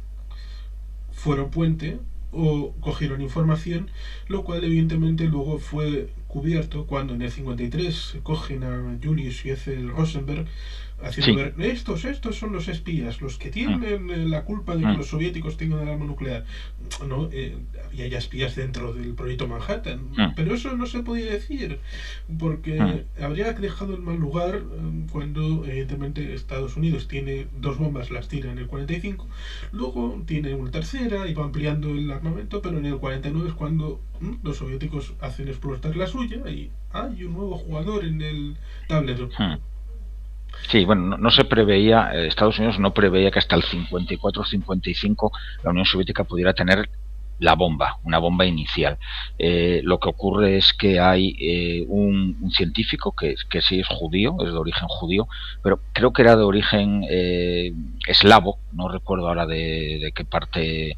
fueron puente o cogieron información, lo cual evidentemente luego fue cubierto cuando en el 53 cogen a Julius y Ethel Rosenberg haciendo Sí. ver, estos son los espías, los que Mm, tienen la culpa de que mm, los soviéticos tengan el arma nuclear. No, había ya espías dentro del proyecto Manhattan, mm, pero eso no se podía decir, mm. porque habría dejado en mal lugar cuando evidentemente Estados Unidos tiene dos bombas, las tira en el 45, luego tiene una tercera y va ampliando el armamento, pero en el 49 es cuando los soviéticos hacen explotar la suya y hay un nuevo jugador en el tablero. Mm. Sí, bueno, no se preveía, Estados Unidos no preveía que hasta el 54 o 55 la Unión Soviética pudiera tener la bomba, una bomba inicial. Lo que ocurre es que hay un científico que sí es judío, es de origen judío, pero creo que era de origen eslavo, no recuerdo ahora de qué parte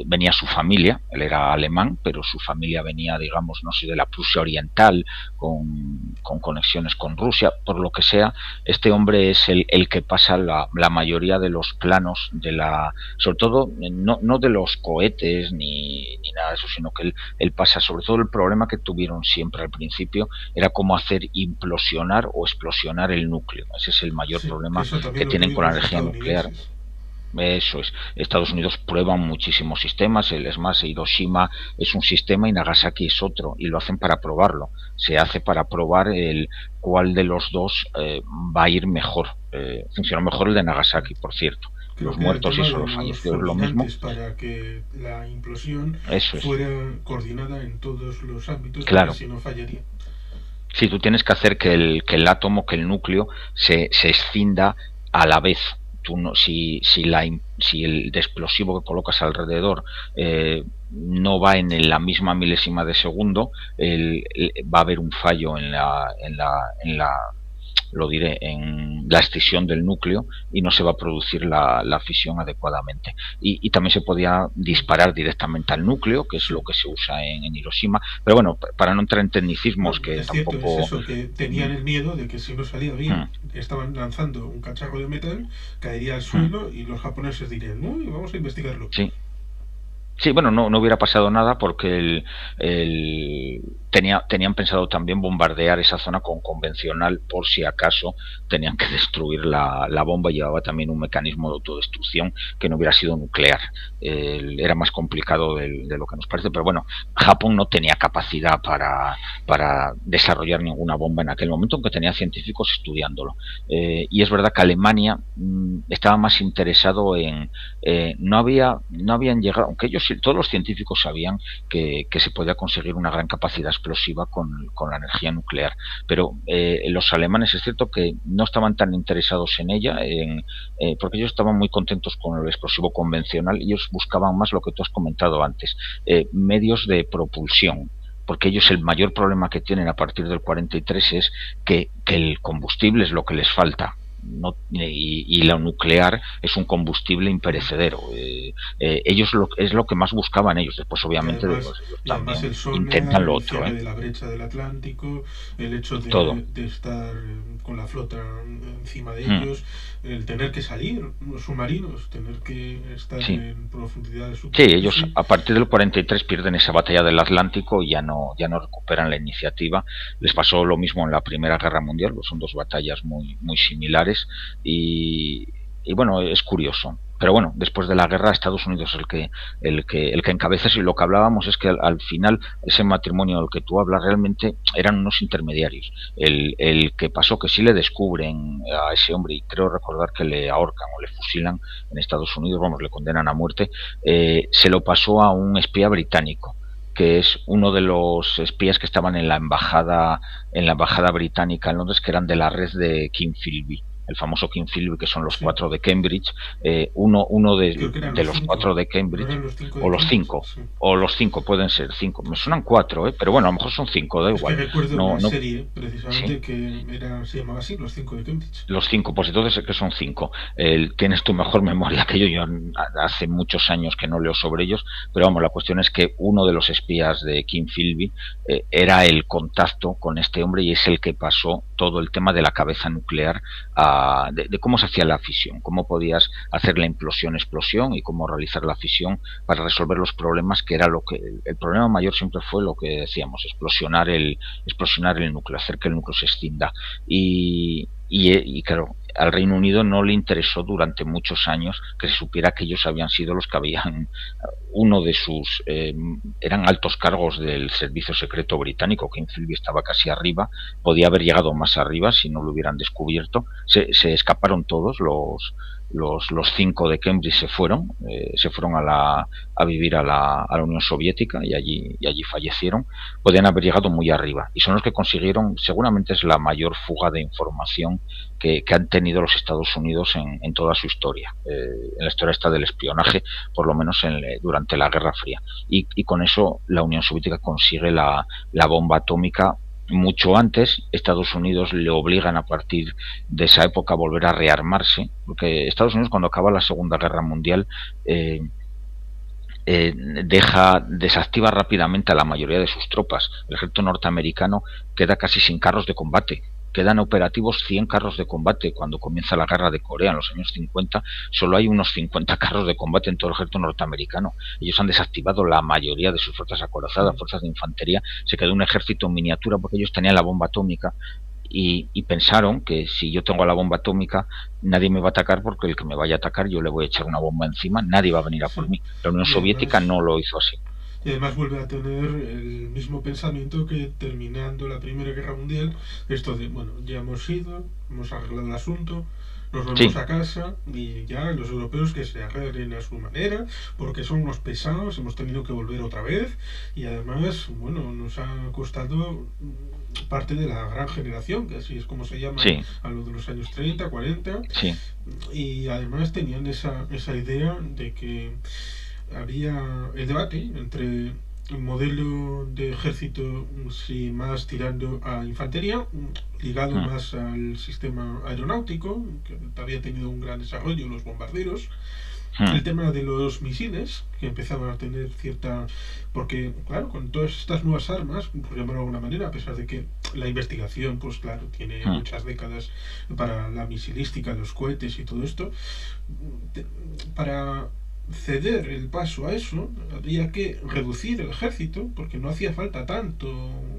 venía su familia, él era alemán, pero su familia venía, digamos, no sé, de la Prusia Oriental, con conexiones con Rusia, por lo que sea. Este hombre es el que pasa la mayoría de los planos de la, sobre todo no de los cohetes ni nada de eso, sino que él pasa, sobre todo el problema que tuvieron siempre al principio era cómo hacer implosionar o explosionar el núcleo. Ese es el mayor Sí, que problema eso también que lo tienen con tuvieron la los energía nuclear. estadounidenses. Eso es. Estados Unidos prueban muchísimos sistemas, es más, Hiroshima es un sistema y Nagasaki es otro, y lo hacen para probarlo. Se hace para probar el cuál de los dos va a ir mejor. Funcionó mejor el de Nagasaki, por cierto. Creo Los que era el muertos y tema eso, de los los fallecidos, lo mismo. fulminantes para que la implosión Eso es. fuera coordinada en todos los ámbitos, porque Claro. si no fallaría. Sí, tú tienes que hacer que el átomo, que el núcleo se escinda a la vez. Tú no, si el explosivo que colocas alrededor no va en la misma milésima de segundo, va a haber un fallo en la lo diré, en la escisión del núcleo y no se va a producir la fisión adecuadamente. Y también se podía disparar directamente al núcleo, que es Sí. lo que se usa en Hiroshima. Pero bueno, para no entrar en tecnicismos No, que es cierto, es tampoco... eso, que tenían el miedo de que si no salía bien, Hmm, estaban lanzando un cacharro de metal, caería al hmm, suelo y los japoneses dirían, uy, vamos a investigarlo. sí. Sí, bueno, no hubiera pasado nada porque tenían pensado también bombardear esa zona con convencional por si acaso tenían que destruir la bomba. Llevaba también un mecanismo de autodestrucción que no hubiera sido nuclear. Era más complicado de lo que nos parece, pero bueno, Japón no tenía capacidad para desarrollar ninguna bomba en aquel momento, aunque tenía científicos estudiándolo. Y es verdad que Alemania estaba más interesado en no habían llegado, aunque ellos todos los científicos sabían que se podía conseguir una gran capacidad explosiva con la energía nuclear, pero los alemanes es cierto que no estaban tan interesados en ella, porque ellos estaban muy contentos con el explosivo convencional y ellos buscaban más lo que tú has comentado antes, medios de propulsión, porque ellos el mayor problema que tienen a partir del 43 es que el combustible es lo que les falta. No, y lo nuclear es un combustible imperecedero. Ellos es lo que más buscaban ellos. Después, obviamente, ellos Y además también el SONEA, intentan lo el otro, cierre de la brecha del Atlántico, el hecho todo. de estar con la flota encima de Hmm, ellos, el tener que salir, los submarinos, tener que estar sí. en profundidad de Sí, ellos superficie. a partir del 43 pierden esa batalla del Atlántico y ya no recuperan la iniciativa. Les pasó lo mismo en la Primera Guerra Mundial, pues son dos batallas muy similares y, y bueno, es curioso. Pero bueno, después de la guerra Estados Unidos es el que encabeza, y lo que hablábamos es que al final ese matrimonio del que tú hablas realmente eran unos intermediarios. El que pasó que sí le descubren a ese hombre, y creo recordar que le ahorcan o le fusilan en Estados Unidos, vamos, le condenan a muerte, se lo pasó a un espía británico, que es uno de los espías que estaban en la embajada británica en Londres, que eran de la red de King Philby, el famoso King Philby, que son los Sí, cuatro de Cambridge. Uno creo que eran de los los cuatro cinco, de no Cambridge, eran los cinco o de los Cambridge. cinco, Sí. o los cinco, pueden ser cinco, me suenan cuatro, pero bueno, a lo mejor son cinco, da Es que igual. recuerdo No, una no, serie, sí. precisamente, que se llamaba así, Los cinco de Cambridge. Los cinco, pues entonces es que son cinco. Tienes tu mejor memoria que yo hace muchos años que no leo sobre ellos, pero vamos, la cuestión es que uno de los espías de King Philby era el contacto con este hombre y es el que pasó todo el tema de la cabeza nuclear, de cómo se hacía la fisión, cómo podías hacer la explosión y cómo realizar la fisión para resolver los problemas, que era lo que el problema mayor siempre fue lo que decíamos, explosionar el núcleo, hacer que el núcleo se extinda. Y claro, al Reino Unido no le interesó durante muchos años que se supiera que ellos habían sido los que habían, uno de sus, eran altos cargos del servicio secreto británico, que Philby estaba casi arriba, podía haber llegado más arriba si no lo hubieran descubierto. Se escaparon todos, los cinco de Cambridge se fueron a vivir a la Unión Soviética y allí fallecieron. Podían haber llegado muy arriba y son los que consiguieron, seguramente es la mayor fuga de información que han tenido tenido los Estados Unidos en toda su historia, en la historia esta del espionaje, por lo menos durante la Guerra Fría. Y con eso la Unión Soviética consigue la bomba atómica mucho antes. Estados Unidos le obligan a partir de esa época a volver a rearmarse, porque Estados Unidos, cuando acaba la Segunda Guerra Mundial, desactiva rápidamente a la mayoría de sus tropas. El ejército norteamericano queda casi sin carros de combate. Quedan operativos 100 carros de combate. Cuando comienza la guerra de Corea en los años 50, solo hay unos 50 carros de combate en todo el ejército norteamericano. Ellos han desactivado la mayoría de sus fuerzas acorazadas, fuerzas de infantería. Se quedó un ejército en miniatura porque ellos tenían la bomba atómica y pensaron que si yo tengo la bomba atómica nadie me va a atacar, porque el que me vaya a atacar yo le voy a echar una bomba encima, nadie va a venir a por mí. La Unión Soviética no lo hizo así. Y además vuelve a tener el mismo pensamiento que terminando la Primera Guerra Mundial, esto de, bueno, ya hemos ido, hemos arreglado el asunto, nos vamos a casa y ya los europeos que se arreglen a su manera, porque son unos pesados, hemos tenido que volver otra vez y además, bueno, nos ha costado parte de la gran generación, que así es como se llama a lo de los años 30, 40, y además tenían esa idea de que había el debate entre un modelo de ejército sí, más tirando a infantería, ligado más al sistema aeronáutico, que había tenido un gran desarrollo, los bombarderos. El tema de los misiles, que empezaban a tener cierta... Porque, claro, con todas estas nuevas armas, por llamarlo de alguna manera, a pesar de que la investigación, pues claro, tiene muchas décadas para la misilística, los cohetes y todo esto, para ceder el paso a eso, habría que reducir el ejército, porque no hacía falta tanto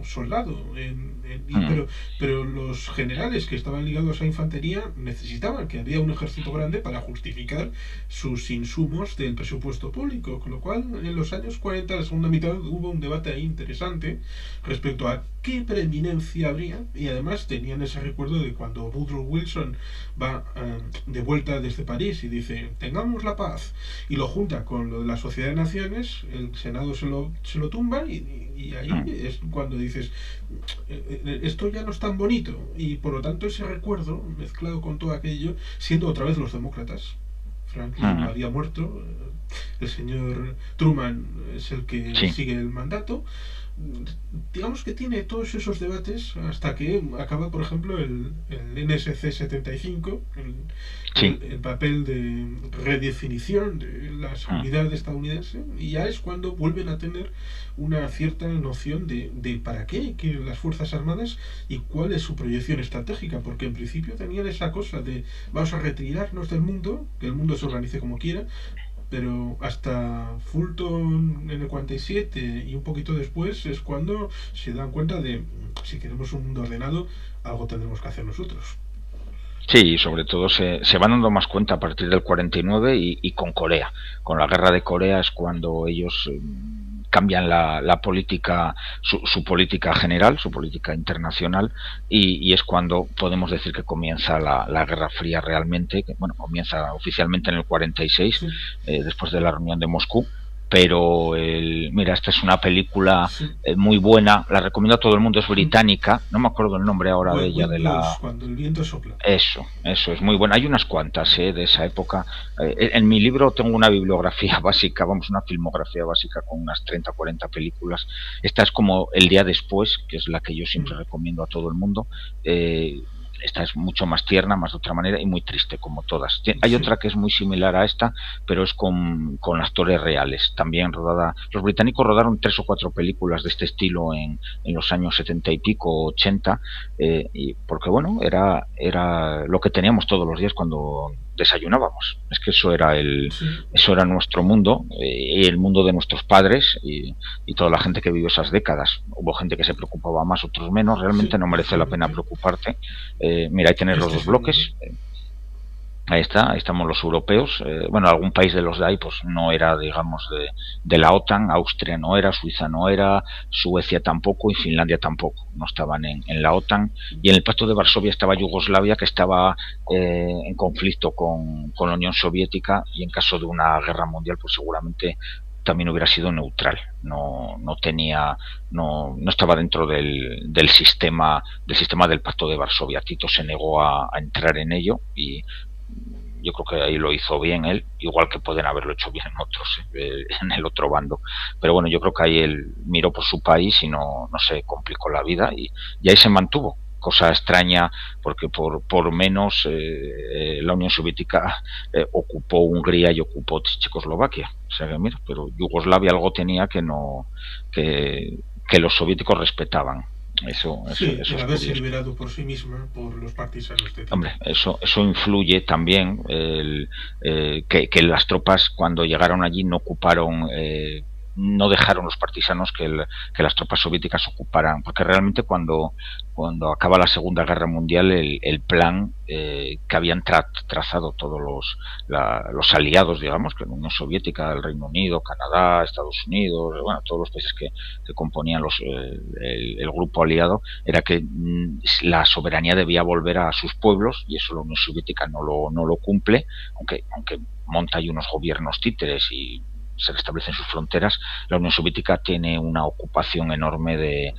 soldado. Pero los generales que estaban ligados a infantería necesitaban que había un ejército grande para justificar sus insumos del presupuesto público. Con lo cual, en los años 40, la segunda mitad, hubo un debate ahí interesante respecto a qué preeminencia habría, y además tenían ese recuerdo de cuando Woodrow Wilson va de vuelta desde París y dice, tengamos la paz, y lo junta con lo de la Sociedad de Naciones, el Senado se lo tumba y ahí es cuando dices, esto ya no es tan bonito, y por lo tanto ese recuerdo mezclado con todo aquello, siendo otra vez los demócratas. Franklin había muerto, el señor Truman es el que sigue el mandato. Digamos que tiene todos esos debates hasta que acaba, por ejemplo, el NSC-75, el papel de redefinición de la seguridad estadounidense, y ya es cuando vuelven a tener una cierta noción de para qué quieren las Fuerzas Armadas y cuál es su proyección estratégica, porque en principio tenían esa cosa de vamos a retirarnos del mundo, que el mundo se organice como quiera, pero hasta Fulton en el 47 y un poquito después es cuando se dan cuenta de si queremos un mundo ordenado, algo tendremos que hacer nosotros. Sí, y sobre todo se van dando más cuenta a partir del 49 y con Corea. Con la guerra de Corea es cuando ellos cambian la política, su política general, su política internacional, y es cuando podemos decir que comienza la Guerra Fría realmente, que bueno, comienza oficialmente en el 46, después de la reunión de Moscú. Pero mira, esta es una película muy buena, la recomiendo a todo el mundo, es británica, no me acuerdo el nombre ahora de ella, Cuando el viento sopla. Eso es muy buena, hay unas cuantas de esa época. En mi libro tengo una bibliografía básica, vamos, una filmografía básica con unas 30 o 40 películas. Esta es como El día después, que es la que yo siempre recomiendo a todo el mundo. Esta es mucho más tierna, más de otra manera, y muy triste, como todas. Hay otra que es muy similar a esta, pero es con actores reales, también rodada. Los británicos rodaron 3 o 4 películas de este estilo en los años 70 y pico, 80, y porque bueno, era lo que teníamos todos los días cuando desayunábamos. Es que eso era eso era nuestro mundo, y el mundo de nuestros padres y toda la gente que vivió esas décadas. Hubo gente que se preocupaba más, otros menos. Realmente no merece la pena preocuparte. Mira, ahí tenéis los dos bloques. Ahí estamos los europeos. Bueno, algún país de los de ahí pues no era, digamos, de la OTAN. Austria no era, Suiza no era, Suecia tampoco y Finlandia tampoco. No estaban en la OTAN. Y en el Pacto de Varsovia estaba Yugoslavia, que estaba en conflicto con la Unión Soviética, y en caso de una guerra mundial pues seguramente también hubiera sido neutral. No tenía, no estaba dentro del sistema del Pacto de Varsovia. Tito se negó a entrar en ello y yo creo que ahí lo hizo bien él, igual que pueden haberlo hecho bien otros, en el otro bando. Pero bueno, yo creo que ahí él miró por su país y no se complicó la vida y ahí se mantuvo. Cosa extraña porque por menos la Unión Soviética ocupó Hungría y ocupó Checoslovaquia. O sea que mira, pero Yugoslavia algo tenía que los soviéticos respetaban. Sí, Eso el es haberse curioso. liberado por sí misma por los partisanos de Tito. Hombre, eso influye también que las tropas cuando llegaron allí no ocuparon, no dejaron los partisanos que las tropas soviéticas ocuparan, porque realmente cuando acaba la Segunda Guerra Mundial el plan que habían trazado todos los aliados, digamos, que la Unión Soviética, el Reino Unido, Canadá, Estados Unidos, bueno, todos los países que componían el grupo aliado, era que la soberanía debía volver a sus pueblos y eso la Unión Soviética no lo cumple, aunque monta ahí unos gobiernos títeres y se restablecen sus fronteras. La Unión Soviética tiene una ocupación enorme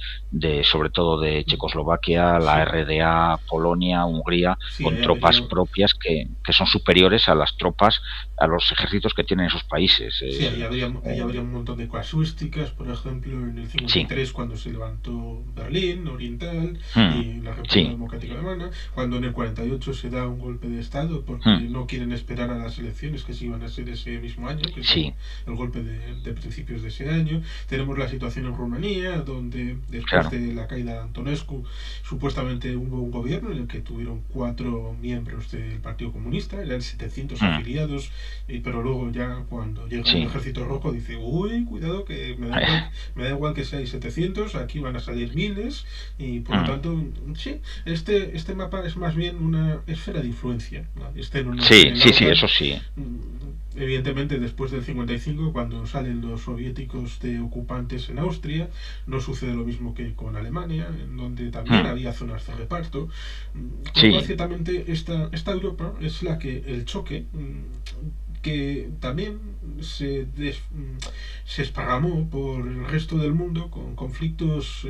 sobre todo de Checoslovaquia, la Sí, RDA, Polonia, Hungría, sí, con tropas propias que son superiores a las tropas, a los ejércitos que tienen esos países. sí, ahí habría un montón de casuísticas, por ejemplo, en el Sí, 53 cuando se levantó Berlín Oriental mm, y la República sí, Democrática Alemana, cuando en el 48 se da un golpe de Estado porque mm, no quieren esperar a las elecciones que se iban a ser ese mismo año, que es sí, el golpe de principios de ese año. Tenemos la situación en Rumanía, donde después claro, de la caída de Antonescu, supuestamente hubo un gobierno en el que tuvieron 4 miembros del Partido Comunista, eran 700 mm, afiliados, pero luego ya cuando llega el sí. ejército rojo dice, uy, cuidado que me da igual que seáis 700, aquí van a salir miles y por lo Mm. tanto, sí, este mapa es más bien una esfera de influencia, ¿no? Estén o no estén Sí, en la sí, sí, OTAN. eso sí. Evidentemente después del 55 cuando salen los soviéticos de ocupantes en Austria no sucede lo mismo que con Alemania en donde también Mm. había zonas de reparto, con lo cual Sí, ciertamente esta Europa es la que el choque que también se esparramó por el resto del mundo con conflictos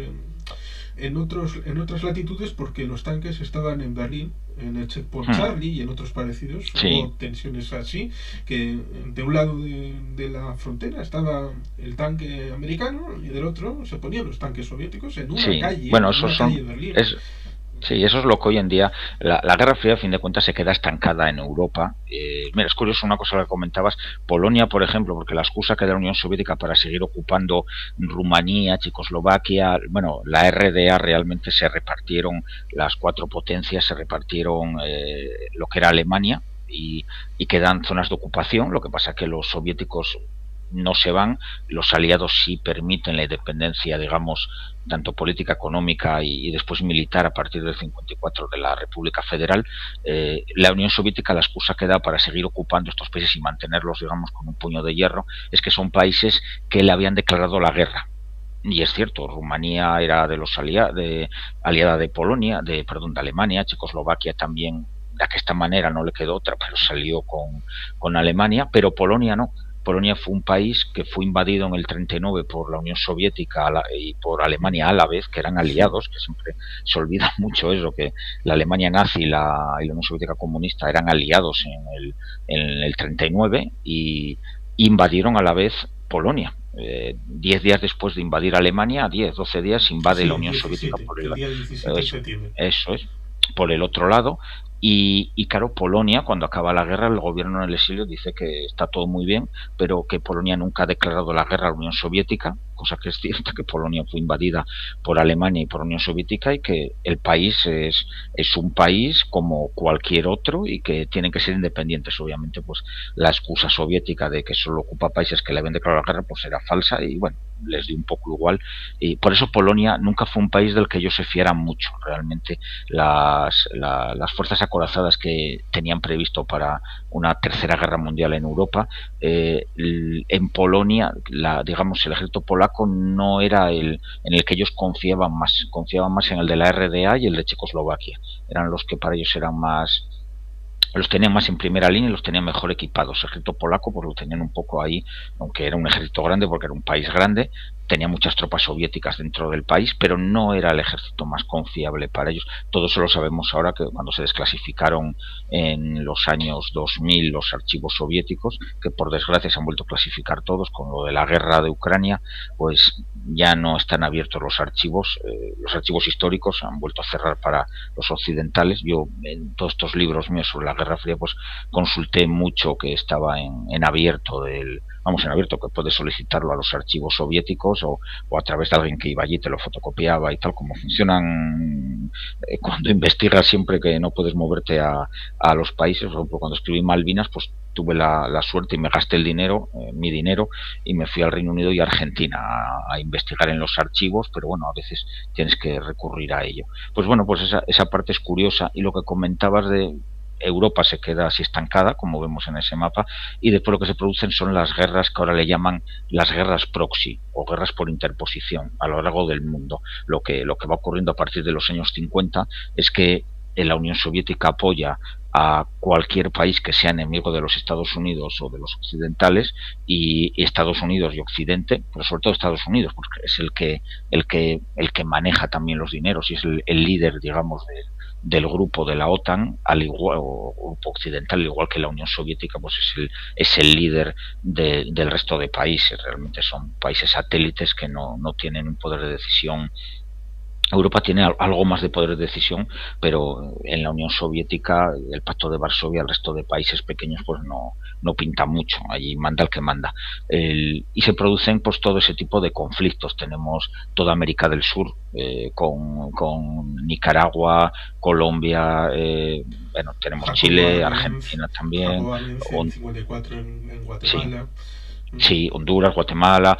en otras latitudes porque los tanques estaban en Berlín, en el Checkpoint mm, Charlie y en otros parecidos. sí, Hubo tensiones así, que de un lado de la frontera estaba el tanque americano y del otro se ponían los tanques soviéticos sí. Bueno, en una calle de Berlín. es, sí, eso es lo que hoy en día, la Guerra Fría, a fin de cuentas, se queda estancada en Europa. Mira, es curioso una cosa que comentabas, Polonia, por ejemplo, porque la excusa que da la Unión Soviética para seguir ocupando Rumanía, Checoslovaquia, bueno, la RDA realmente se repartieron, las cuatro potencias se repartieron lo que era Alemania y quedan zonas de ocupación, lo que pasa que los soviéticos no se van, los aliados sí permiten la independencia, digamos, tanto política, económica y después militar a partir del 54 de la República Federal. La Unión Soviética, la excusa que da para seguir ocupando estos países y mantenerlos, digamos, con un puño de hierro, es que son países que le habían declarado la guerra. Y es cierto, Rumanía era de los aliada de Polonia, perdón, de Alemania, Checoslovaquia también de esta manera no le quedó otra, pero salió con Alemania, pero Polonia no. Polonia fue un país que fue invadido en el 39 por la Unión Soviética y por Alemania a la vez, que eran Sí, aliados, que siempre se olvida mucho eso, que la Alemania nazi y la Unión Soviética comunista eran aliados en el 39 y invadieron a la vez Polonia. 10 días después de invadir Alemania, 10, 12 días, invade sí, la Unión Soviética el día 17 de eso, septiembre. eso es, por el otro lado. Y claro, Polonia, cuando acaba la guerra, el gobierno en el exilio dice que está todo muy bien, pero que Polonia nunca ha declarado la guerra a la Unión Soviética, cosa que es cierta, que Polonia fue invadida por Alemania y por la Unión Soviética y que el país es un país como cualquier otro y que tienen que ser independientes. Obviamente, pues la excusa soviética de que solo ocupa países que le habían declarado la guerra, pues era falsa y bueno, les dio un poco igual. Y por eso Polonia nunca fue un país del que ellos se fieran mucho. Realmente las fuerzas acorazadas que tenían previsto para una tercera guerra mundial en Europa, en Polonia, digamos, el ejército polaco no era en el que ellos confiaban más en el de la RDA y el de Checoslovaquia. Eran los que para ellos eran los tenían más en primera línea y los tenían mejor equipados. El ejército polaco pues lo tenían un poco ahí, aunque era un ejército grande porque era un país grande, tenía muchas tropas soviéticas dentro del país, pero no era el ejército más confiable para ellos. Todo eso lo sabemos ahora, que cuando se desclasificaron en los años 2000 los archivos soviéticos, que por desgracia se han vuelto a clasificar todos con lo de la guerra de Ucrania, pues ya no están abiertos los archivos históricos han vuelto a cerrar para los occidentales. Yo en todos estos libros míos sobre la Guerra Fría pues consulté mucho que estaba en abierto en abierto, que puedes solicitarlo a los archivos soviéticos o a través de alguien que iba allí, te lo fotocopiaba y tal, como funcionan cuando investigas siempre que no puedes moverte a los países. Por ejemplo, cuando escribí Malvinas, pues tuve la suerte y me gasté el dinero, mi dinero, y me fui al Reino Unido y a Argentina a investigar en los archivos, pero bueno, a veces tienes que recurrir a ello. Pues bueno, pues esa parte es curiosa, y lo que comentabas de Europa se queda así estancada, como vemos en ese mapa, y después lo que se producen son las guerras que ahora le llaman las guerras proxy o guerras por interposición a lo largo del mundo. Lo que va ocurriendo a partir de los años 50 es que la Unión Soviética apoya a cualquier país que sea enemigo de los Estados Unidos o de los occidentales, y Estados Unidos y Occidente, pero sobre todo Estados Unidos, porque es el que maneja también los dineros y es el líder, digamos, del grupo de la OTAN, al igual, o grupo occidental, al igual que la Unión Soviética, pues es el líder del resto de países. Realmente son países satélites que no tienen un poder de decisión. Europa tiene algo más de poder de decisión, pero en la Unión Soviética, el Pacto de Varsovia, el resto de países pequeños pues no pinta mucho, allí manda el que manda. Y se producen pues todo ese tipo de conflictos. Tenemos toda América del Sur, con Nicaragua, Colombia, bueno, tenemos Jacobo Chile, Arbenz, Argentina también, Jacobo Arbenz en 54 en sí, Guatemala. sí, Honduras, Guatemala,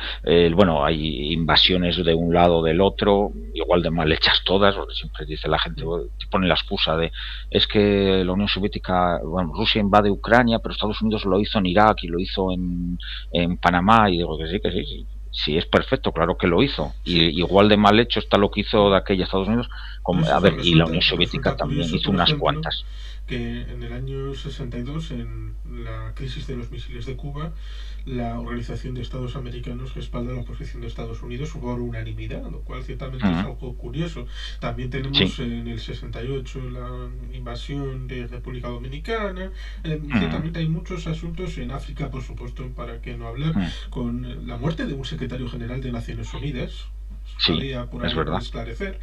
bueno, hay invasiones de un lado o del otro, igual de mal hechas todas, porque siempre dice la gente, te pone la excusa de, es que la Unión Soviética, bueno, Rusia invade Ucrania, pero Estados Unidos lo hizo en Irak y lo hizo en Panamá, y digo que sí, sí, sí, es perfecto, claro que lo hizo, y Sí. igual de mal hecho está lo que hizo de aquella Estados Unidos, como, a ver, y la Unión Soviética Resulta también curioso, hizo por unas ejemplo, cuantas. que en el año 62, en la crisis de los misiles de Cuba, la Organización de Estados Americanos respalda la posición de Estados Unidos por unanimidad, lo cual ciertamente es Uh -huh. algo curioso. También Sí. tenemos en el 68 la invasión de República Dominicana. Uh -huh. Ciertamente hay muchos asuntos en África, por supuesto, para qué no hablar, Uh -huh. con la muerte de un secretario general de Naciones Unidas, Sí, todavía por es ahí por verdad. esclarecer,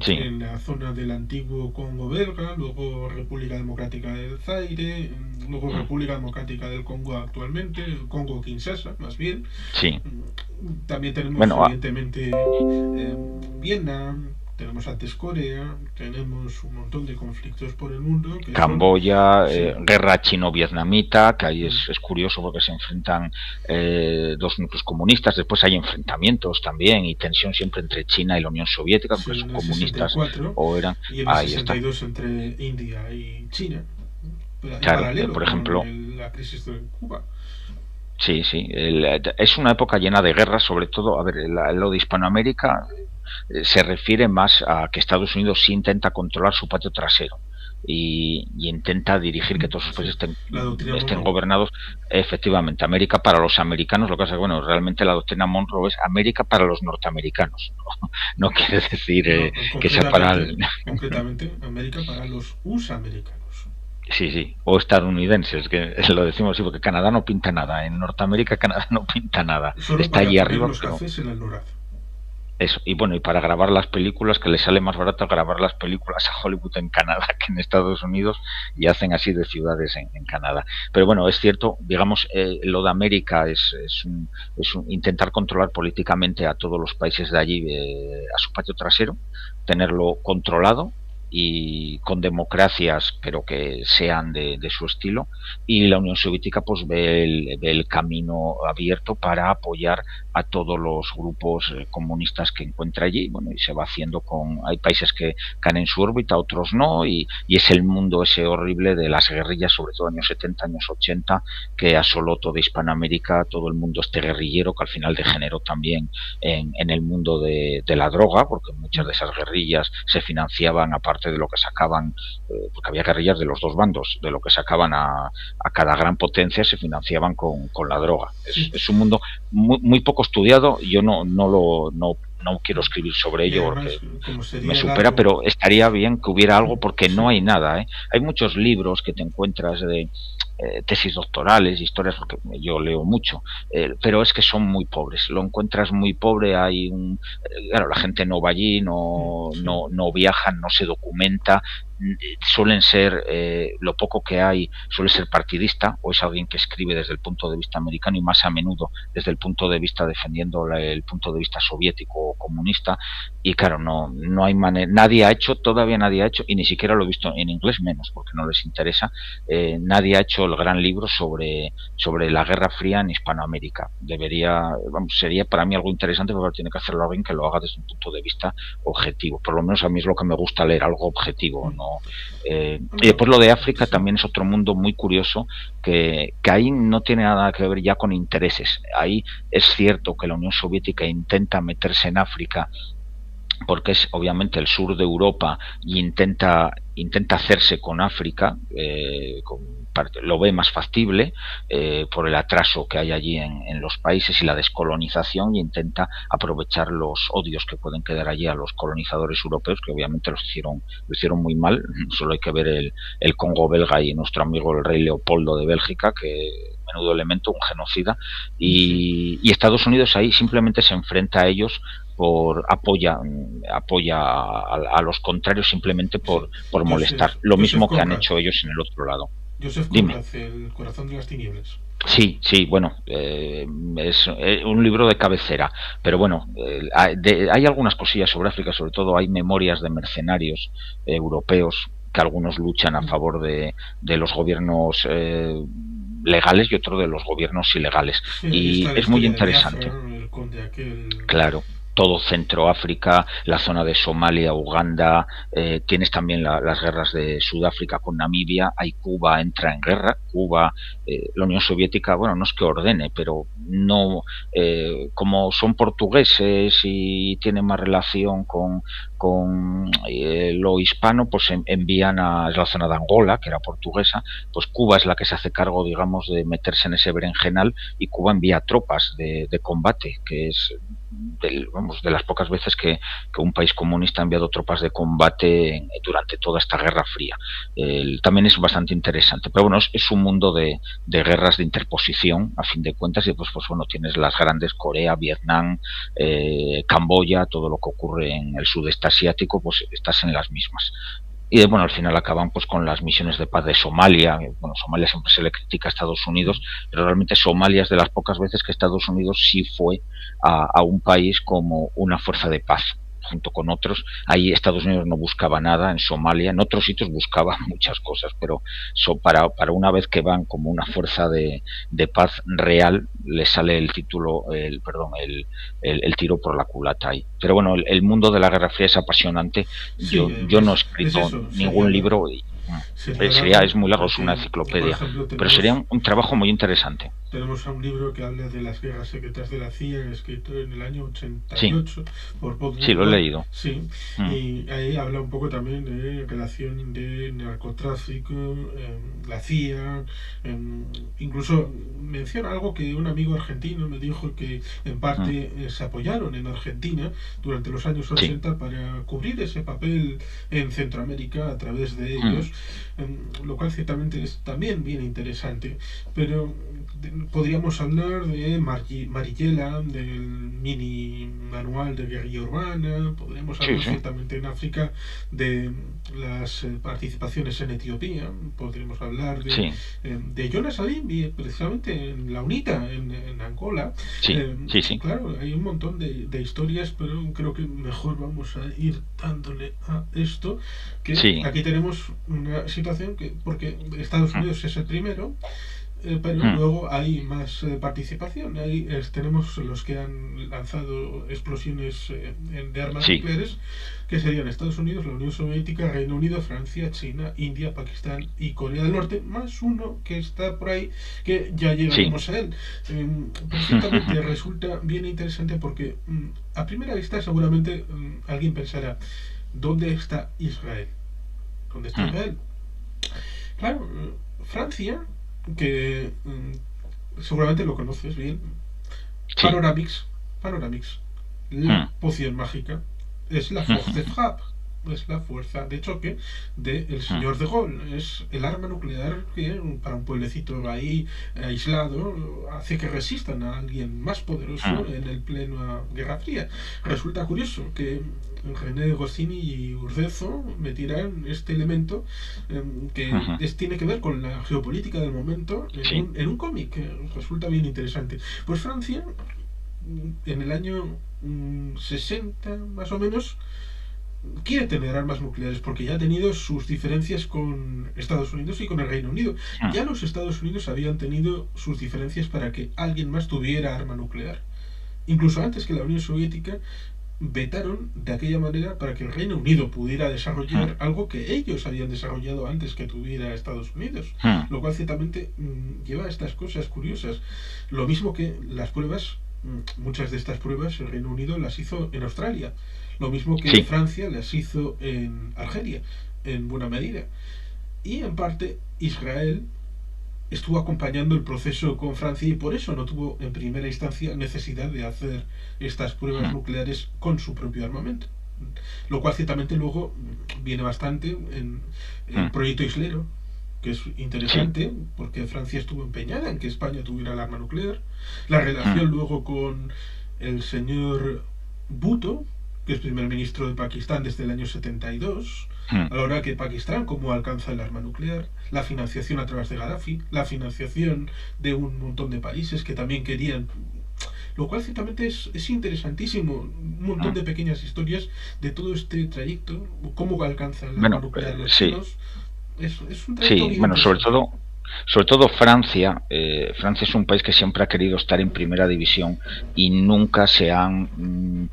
Sí. en la zona del antiguo Congo belga, luego República Democrática del Zaire, luego Uh -huh. República Democrática del Congo actualmente, Congo Kinshasa más bien. Sí. También tenemos Bueno, evidentemente Vietnam, tenemos antes Corea, tenemos un montón de conflictos por el mundo que son, Camboya, sí, guerra chino-vietnamita, que ahí es curioso porque se enfrentan dos núcleos comunistas, después hay enfrentamientos también y tensión siempre entre China y la Unión Soviética, porque sí, son en el comunistas 64 o eran, y en el ahí está. 62 entre India y China, en Claro, paralelo por con ejemplo, la crisis de Cuba. sí, sí, es una época llena de guerras, sobre todo, a ver, lo de Hispanoamérica se refiere más a que Estados Unidos sí intenta controlar su patio trasero y intenta dirigir que todos sus Sí, países estén, la doctrina estén Monroe. gobernados efectivamente. América para los americanos, lo que pasa es que, bueno, realmente la doctrina Monroe es América para los norteamericanos. No quiere decir No, que sea para el... concretamente, América para los USA americanos. Sí, sí, o estadounidenses, que lo decimos así, porque Canadá no pinta nada. En Norteamérica, Canadá no pinta nada. Solo Está para allí poner arriba, los pero cafés en el NORAD. eso, y bueno, y para grabar las películas, que les sale más barato grabar las películas a Hollywood en Canadá que en Estados Unidos, y hacen así de ciudades en Canadá. Pero bueno, es cierto, digamos, lo de América es intentar controlar políticamente a todos los países de allí, a su patio trasero, tenerlo controlado y con democracias, pero que sean de su estilo, y la Unión Soviética pues ve el camino abierto para apoyar a todos los grupos comunistas que encuentra allí. Bueno, y se va haciendo hay países que caen en su órbita, otros no, y es el mundo ese horrible de las guerrillas, sobre todo años 70, años 80, que asoló toda Hispanoamérica, todo el mundo este guerrillero, que al final degeneró también en el mundo de la droga, porque muchas de esas guerrillas se financiaban, aparte parte de lo que sacaban, porque había guerrillas de los dos bandos, de lo que sacaban a cada gran potencia se financiaban con la droga. Sí. Es un mundo muy poco estudiado. Yo no quiero escribir sobre Y ello además, porque como me sería supera, largo, pero estaría bien que hubiera algo porque no sí, hay nada, ¿eh? Hay muchos libros que te encuentras de tesis doctorales, historias, porque yo leo mucho, pero es que son muy pobres, lo encuentras muy pobre, claro, la gente no va allí, sí, no viaja, no se documenta, suelen ser, lo poco que hay suele ser partidista, o es alguien que escribe desde el punto de vista americano y más a menudo desde el punto de vista defendiendo el punto de vista soviético o comunista, y claro, no hay manera, todavía nadie ha hecho, y ni siquiera lo he visto en inglés menos, porque no les interesa, nadie ha hecho el gran libro sobre la Guerra Fría en Hispanoamérica. Sería para mí algo interesante, pero tiene que hacerlo alguien que lo haga desde un punto de vista objetivo. Por lo menos a mí es lo que me gusta leer, algo objetivo, ¿no? Y bueno, después lo de África sí, también es otro mundo muy curioso, que ahí no tiene nada que ver ya con intereses. Ahí es cierto que la Unión Soviética intenta meterse en África porque es obviamente el sur de Europa y intenta hacerse con África, lo ve más factible por el atraso que hay allí en los países y la descolonización, y intenta aprovechar los odios que pueden quedar allí a los colonizadores europeos, que obviamente lo hicieron muy mal. Solo hay que ver el Congo belga y nuestro amigo el rey Leopoldo de Bélgica, que menudo elemento, un genocida, sí. y Estados Unidos ahí simplemente se enfrenta a ellos apoya a los contrarios simplemente Sí, por molestar. Lo Joseph mismo que han Conrad. hecho ellos en el otro lado. Joseph Dime. Conrad, El corazón de las tinieblas. Sí, bueno, es un libro de cabecera, pero bueno, hay algunas cosillas sobre África, sobre todo hay memorias de mercenarios europeos que algunos luchan a favor de los gobiernos legales y otros de los gobiernos ilegales. Sí, ahí Y está la es muy historia de Biafra, interesante. el conde aquel. Claro, todo Centroáfrica, la zona de Somalia, Uganda, tienes también las guerras de Sudáfrica con Namibia, hay Cuba entra en guerra, Cuba, la Unión Soviética, bueno, no es que ordene, pero no, como son portugueses y tienen más relación con lo hispano, pues envían a la zona de Angola, que era portuguesa, pues Cuba es la que se hace cargo, digamos, de meterse en ese berenjenal, y Cuba envía tropas de combate, que es de las pocas veces que un país comunista ha enviado tropas de combate durante toda esta Guerra Fría. También es bastante interesante, pero bueno, es un mundo de guerras de interposición, a fin de cuentas, y después pues bueno, tienes las grandes, Corea, Vietnam, Camboya, todo lo que ocurre en el sudeste asiático, pues estás en las mismas. Y bueno, al final acaban pues con las misiones de paz de Somalia. Bueno, Somalia siempre se le critica a Estados Unidos, pero realmente Somalia es de las pocas veces que Estados Unidos sí fue a un país como una fuerza de paz junto con otros. Ahí Estados Unidos no buscaba nada en Somalia, en otros sitios buscaba muchas cosas, pero para una vez que van como una fuerza de paz real, le sale el título, el tiro por la culata ahí. Pero bueno, el mundo de la Guerra Fría es apasionante. Sí, Yo no he es escrito eso, sería ningún largo. libro Sería largo es muy largo, es una porque, por enciclopedia, ejemplo, pero sería tenemos un trabajo muy interesante. tenemos a un libro que habla de las guerras secretas de la CIA, escrito en el año Sí, 88 por Bob sí, lo he Woodward, leído. sí, Mm, y ahí habla un poco también de relación de narcotráfico, la CIA, incluso menciona algo que un amigo argentino me dijo que en mm, parte se apoyaron en Argentina durante los años sí. 80 para cubrir ese papel en Centroamérica a través de Mm, ellos, lo cual ciertamente es también bien interesante, pero podríamos hablar de Marighella, del mini manual de guerrilla urbana, podríamos sí, hablar sí. ciertamente en África de las participaciones en Etiopía, podríamos hablar Sí, de Jonas Savimbi, precisamente en la UNITA, en Angola. sí, sí, sí, Claro, hay un montón de historias, pero creo que mejor vamos a ir dándole a esto, que sí. aquí tenemos una situación que, porque Estados Mm, Unidos es el primero, pero mm, luego hay más participación. Ahí tenemos los que han lanzado explosiones de armas sí. nucleares, que serían Estados Unidos, la Unión Soviética, Reino Unido, Francia, China, India, Pakistán y Corea del Norte, más uno que está por ahí, que ya Sí. llegaremos a él. Pero ciertamente resulta bien interesante porque a primera vista seguramente alguien pensará, ¿dónde está Israel? donde está Israel. Claro, Francia, que seguramente lo conoces bien, Sí. Panoramix, la poción mágica, es la force de frappe, es la fuerza de choque del señor de Gaulle, es el arma nuclear que para un pueblecito ahí aislado hace que resistan a alguien más poderoso en el pleno Guerra Fría. Resulta curioso que René Goscinny y Urdezo metieran este elemento que tiene que ver con la geopolítica del momento Sí. en un cómic que resulta bien interesante. Pues Francia en el año 60 más o menos quiere tener armas nucleares porque ya ha tenido sus diferencias con Estados Unidos y con el Reino Unido. Ya los Estados Unidos habían tenido sus diferencias para que alguien más tuviera arma nuclear. Incluso antes que la Unión Soviética vetaron de aquella manera para que el Reino Unido pudiera desarrollar algo que ellos habían desarrollado antes que tuviera Estados Unidos, lo cual ciertamente lleva a estas cosas curiosas. Lo mismo que las pruebas, muchas de estas pruebas el Reino Unido las hizo en Australia, lo mismo que Sí. Francia las hizo en Argelia, en buena medida. Y en parte Israel estuvo acompañando el proceso con Francia y por eso no tuvo en primera instancia necesidad de hacer estas pruebas nucleares con su propio armamento. Lo cual ciertamente luego viene bastante en el proyecto Islero, que es Sí. interesante porque Francia estuvo empeñada en que España tuviera el arma nuclear. La relación luego con el señor Bhutto, que es primer ministro de Pakistán desde el año 72, a la hora que Pakistán cómo alcanza el arma nuclear, la financiación a través de Gaddafi, la financiación de un montón de países que también querían, lo cual ciertamente es interesantísimo, un montón de pequeñas historias de todo este trayecto, cómo alcanzan el arma Bueno, nuclear los sí. chinos, es un trayecto Sí, bien bueno, interesante. sobre todo Francia. Francia es un país que siempre ha querido estar en primera división y nunca se han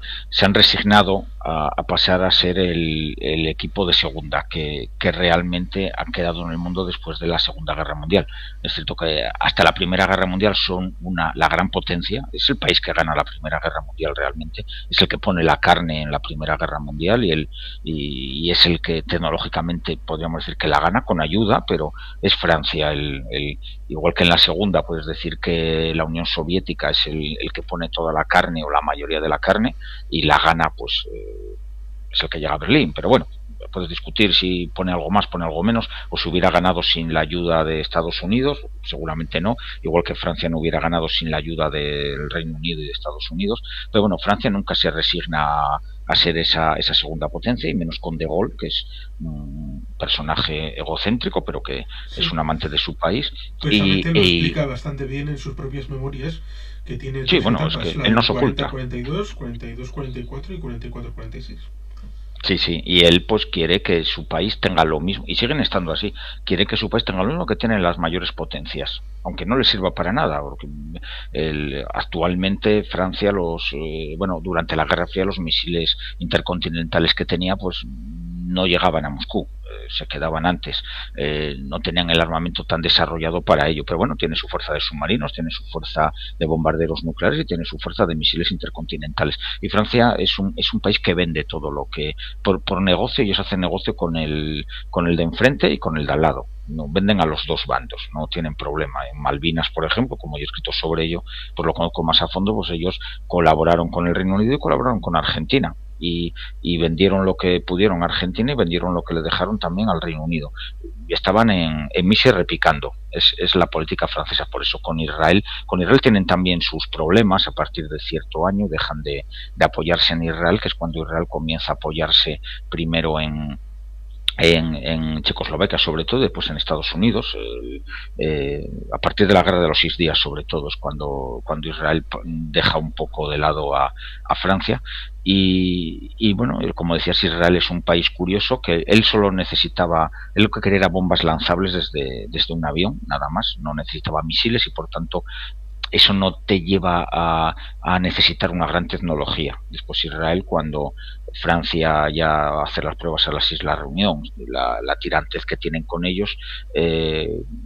resignado a pasar a ser el equipo de segunda que realmente ha quedado en el mundo después de la Segunda Guerra Mundial. Es cierto que hasta la Primera Guerra Mundial son la gran potencia, es el país que gana la Primera Guerra Mundial realmente, es el que pone la carne en la Primera Guerra Mundial y es el que tecnológicamente podríamos decir que la gana con ayuda, pero es Francia igual que en la segunda puedes decir que la Unión Soviética es el que pone toda la carne o la mayoría de la carne y la gana pues es el que llega a Berlín, pero bueno, puedes discutir si pone algo más, pone algo menos, o si hubiera ganado sin la ayuda de Estados Unidos, seguramente no, igual que Francia no hubiera ganado sin la ayuda del Reino Unido y de Estados Unidos, pero bueno, Francia nunca se resigna a ser esa segunda potencia, y menos con De Gaulle, que es un personaje egocéntrico, pero que es Sí, un amante de su país, precisamente lo explica bastante bien en sus propias memorias, que tiene sí, tres bueno, es etapas, que la él no del se oculta. 40-42, 42-44 y 44-46. Sí, sí, y él pues quiere que su país tenga lo mismo, y siguen estando así, quiere que su país tenga lo mismo que tienen las mayores potencias, aunque no le sirva para nada, porque actualmente Francia, bueno, durante la Guerra Fría los misiles intercontinentales que tenía pues no llegaban a Moscú, se quedaban antes, no tenían el armamento tan desarrollado para ello, pero bueno, tiene su fuerza de submarinos, tiene su fuerza de bombarderos nucleares y tiene su fuerza de misiles intercontinentales. Y Francia es un país que vende todo lo que por negocio, ellos hacen negocio con el de enfrente y con el de al lado. No venden a los dos bandos, no tienen problema. En Malvinas, por ejemplo, como yo he escrito sobre ello, pues lo conozco más a fondo, pues ellos colaboraron con el Reino Unido y colaboraron con Argentina. Y vendieron lo que pudieron a Argentina y vendieron lo que le dejaron también al Reino Unido. Y estaban en misa repicando. Es la política francesa. Por eso con Israel tienen también sus problemas a partir de cierto año, dejan de apoyarse en Israel, que es cuando Israel comienza a apoyarse primero en Checoslovaquia sobre todo, después en Estados Unidos, a partir de la guerra de los 6 días sobre todo es cuando Israel deja un poco de lado a Francia y bueno, como decías, Israel es un país curioso que él solo necesitaba, él lo que quería era bombas lanzables desde un avión, nada más, no necesitaba misiles y por tanto eso no te lleva a necesitar una gran tecnología. Después Israel, cuando Francia ya hace las pruebas a las Islas Reunión, la tirantez que tienen con ellos,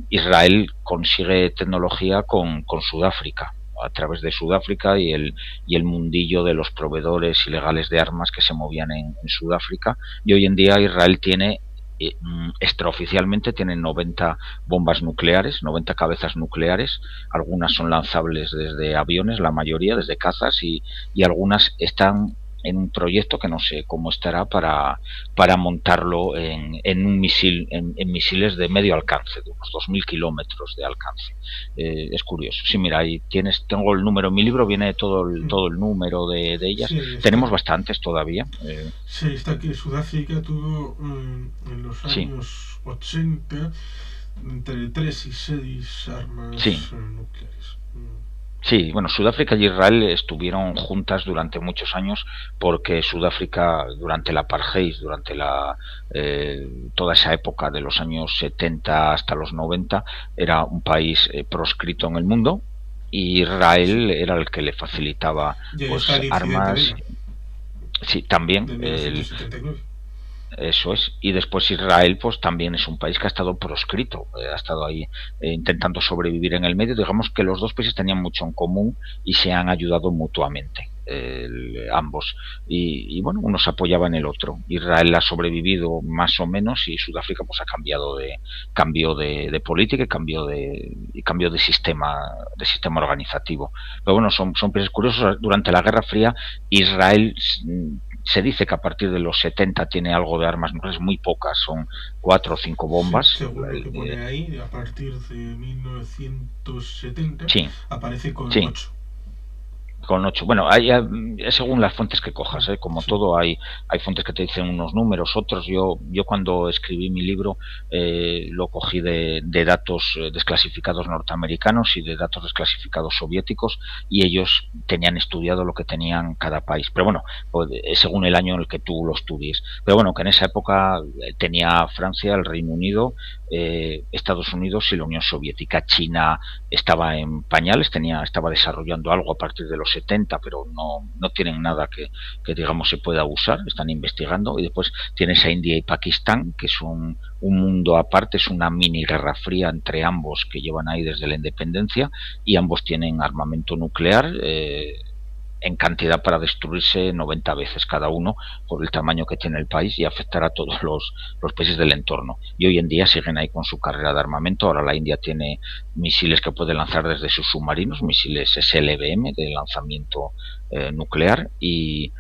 Israel consigue tecnología con Sudáfrica, a través de Sudáfrica y el mundillo de los proveedores ilegales de armas que se movían en Sudáfrica. Y hoy en día Israel tiene extraoficialmente tienen 90 bombas nucleares, 90 cabezas nucleares. Algunas son lanzables desde aviones, la mayoría desde cazas, y algunas están en un proyecto que no sé cómo estará para montarlo un misil, en misiles de medio alcance, de unos 2000 kilómetros de alcance. Es curioso. Sí, mira, ahí tengo el número en mi libro, viene todo el número de ellas. Sí, ahí está. Tenemos bastantes todavía. Sí, está que Sudáfrica tuvo en los Sí, años 80 entre 3 y 6 sí. armas nucleares. Sí, bueno, Sudáfrica y Israel estuvieron juntas durante muchos años porque Sudáfrica durante la apartheid, durante toda esa época de los años 70 hasta los 90, era un país proscrito en el mundo, y Sí. Israel era el que le facilitaba Y ahí está pues el incidente de armas. ELA, Sí, también de 1979. eso es. Y después Israel, pues también es un país que ha estado proscrito, ha estado ahí intentando sobrevivir en el medio. Digamos que los dos países tenían mucho en común y se han ayudado mutuamente, ambos. Bueno, uno se apoyaba en el otro. Israel ha sobrevivido más o menos, y Sudáfrica pues ha cambió de política, y cambió de sistema organizativo. Pero bueno, son países curiosos. Durante la Guerra Fría, Israel se dice que a partir de los 70 tiene algo de armas nucleares, muy pocas, son 4 o 5 Sí, bombas. según lo que pone ahí, a partir de 1970 Sí, aparece con sí. 8. Con 8. Bueno, es según las fuentes que cojas, ¿eh? Como Sí, todo, hay fuentes que te dicen unos números, otros. Yo cuando escribí mi libro lo cogí de datos desclasificados norteamericanos y de datos desclasificados soviéticos, y ellos tenían estudiado lo que tenían cada país. Pero bueno, pues, según el año en el que tú lo estudies. Pero bueno, que en esa época tenía Francia, el Reino Unido, Estados Unidos y la Unión Soviética. China estaba en pañales, estaba desarrollando algo a partir de los 70, pero no tienen nada que digamos se pueda usar, están investigando. Y después tienes a India y Pakistán, que es un mundo aparte, es una mini guerra fría entre ambos, que llevan ahí desde la independencia, y ambos tienen armamento nuclear, en cantidad para destruirse 90 veces cada uno, por el tamaño que tiene el país, y afectar a todos los países del entorno. Y hoy en día siguen ahí con su carrera de armamento. Ahora la India tiene misiles que puede lanzar desde sus submarinos, misiles SLBM de lanzamiento nuclear, y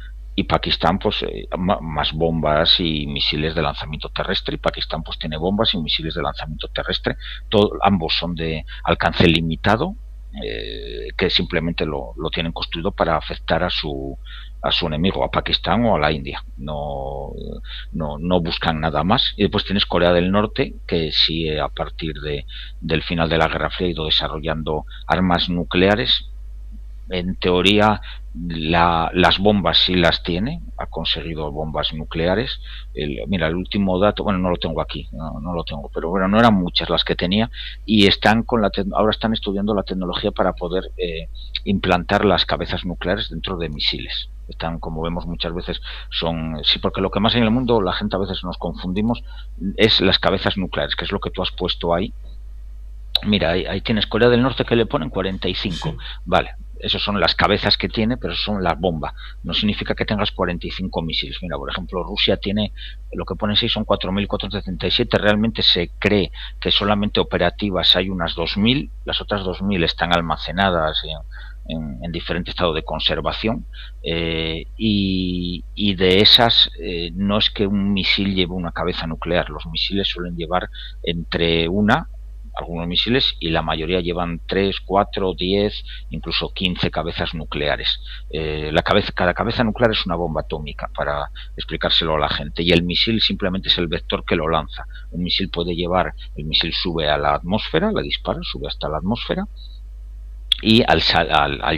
Pakistán pues más bombas y misiles de lanzamiento terrestre. Y Pakistán pues tiene bombas y misiles de lanzamiento terrestre. Ambos son de alcance limitado, que simplemente lo tienen construido para afectar a su enemigo, a Pakistán o a la India. No buscan nada más. Y después tienes Corea del Norte, que sí, a partir del final de la Guerra Fría, ha ido desarrollando armas nucleares. En teoría, las bombas sí las tiene, ha conseguido bombas nucleares. Mira, el último dato, bueno, no lo tengo aquí, no lo tengo, pero bueno, no eran muchas las que tenía, y ahora están estudiando la tecnología para poder implantar las cabezas nucleares dentro de misiles. Están, como vemos muchas veces, sí, porque lo que más hay en el mundo, la gente a veces nos confundimos, es las cabezas nucleares, que es lo que tú has puesto ahí. Mira, ahí tienes Corea del Norte, que le ponen 45. sí, Vale, esas son las cabezas que tiene, pero son las bombas. No significa que tengas 45 misiles. Mira, por ejemplo, Rusia tiene, lo que pone 6 son 4.477. Realmente se cree que solamente operativas hay unas 2.000. Las otras 2.000 están almacenadas en diferente estado de conservación. Y de esas, no es que un misil lleve una cabeza nuclear. Los misiles suelen llevar entre algunos misiles, y la mayoría llevan 3, 4, 10, incluso 15 cabezas nucleares. Cada cabeza nuclear es una bomba atómica, para explicárselo a la gente, y el misil simplemente es el vector que lo lanza. El misil sube a la atmósfera, la dispara, sube hasta la atmósfera, y al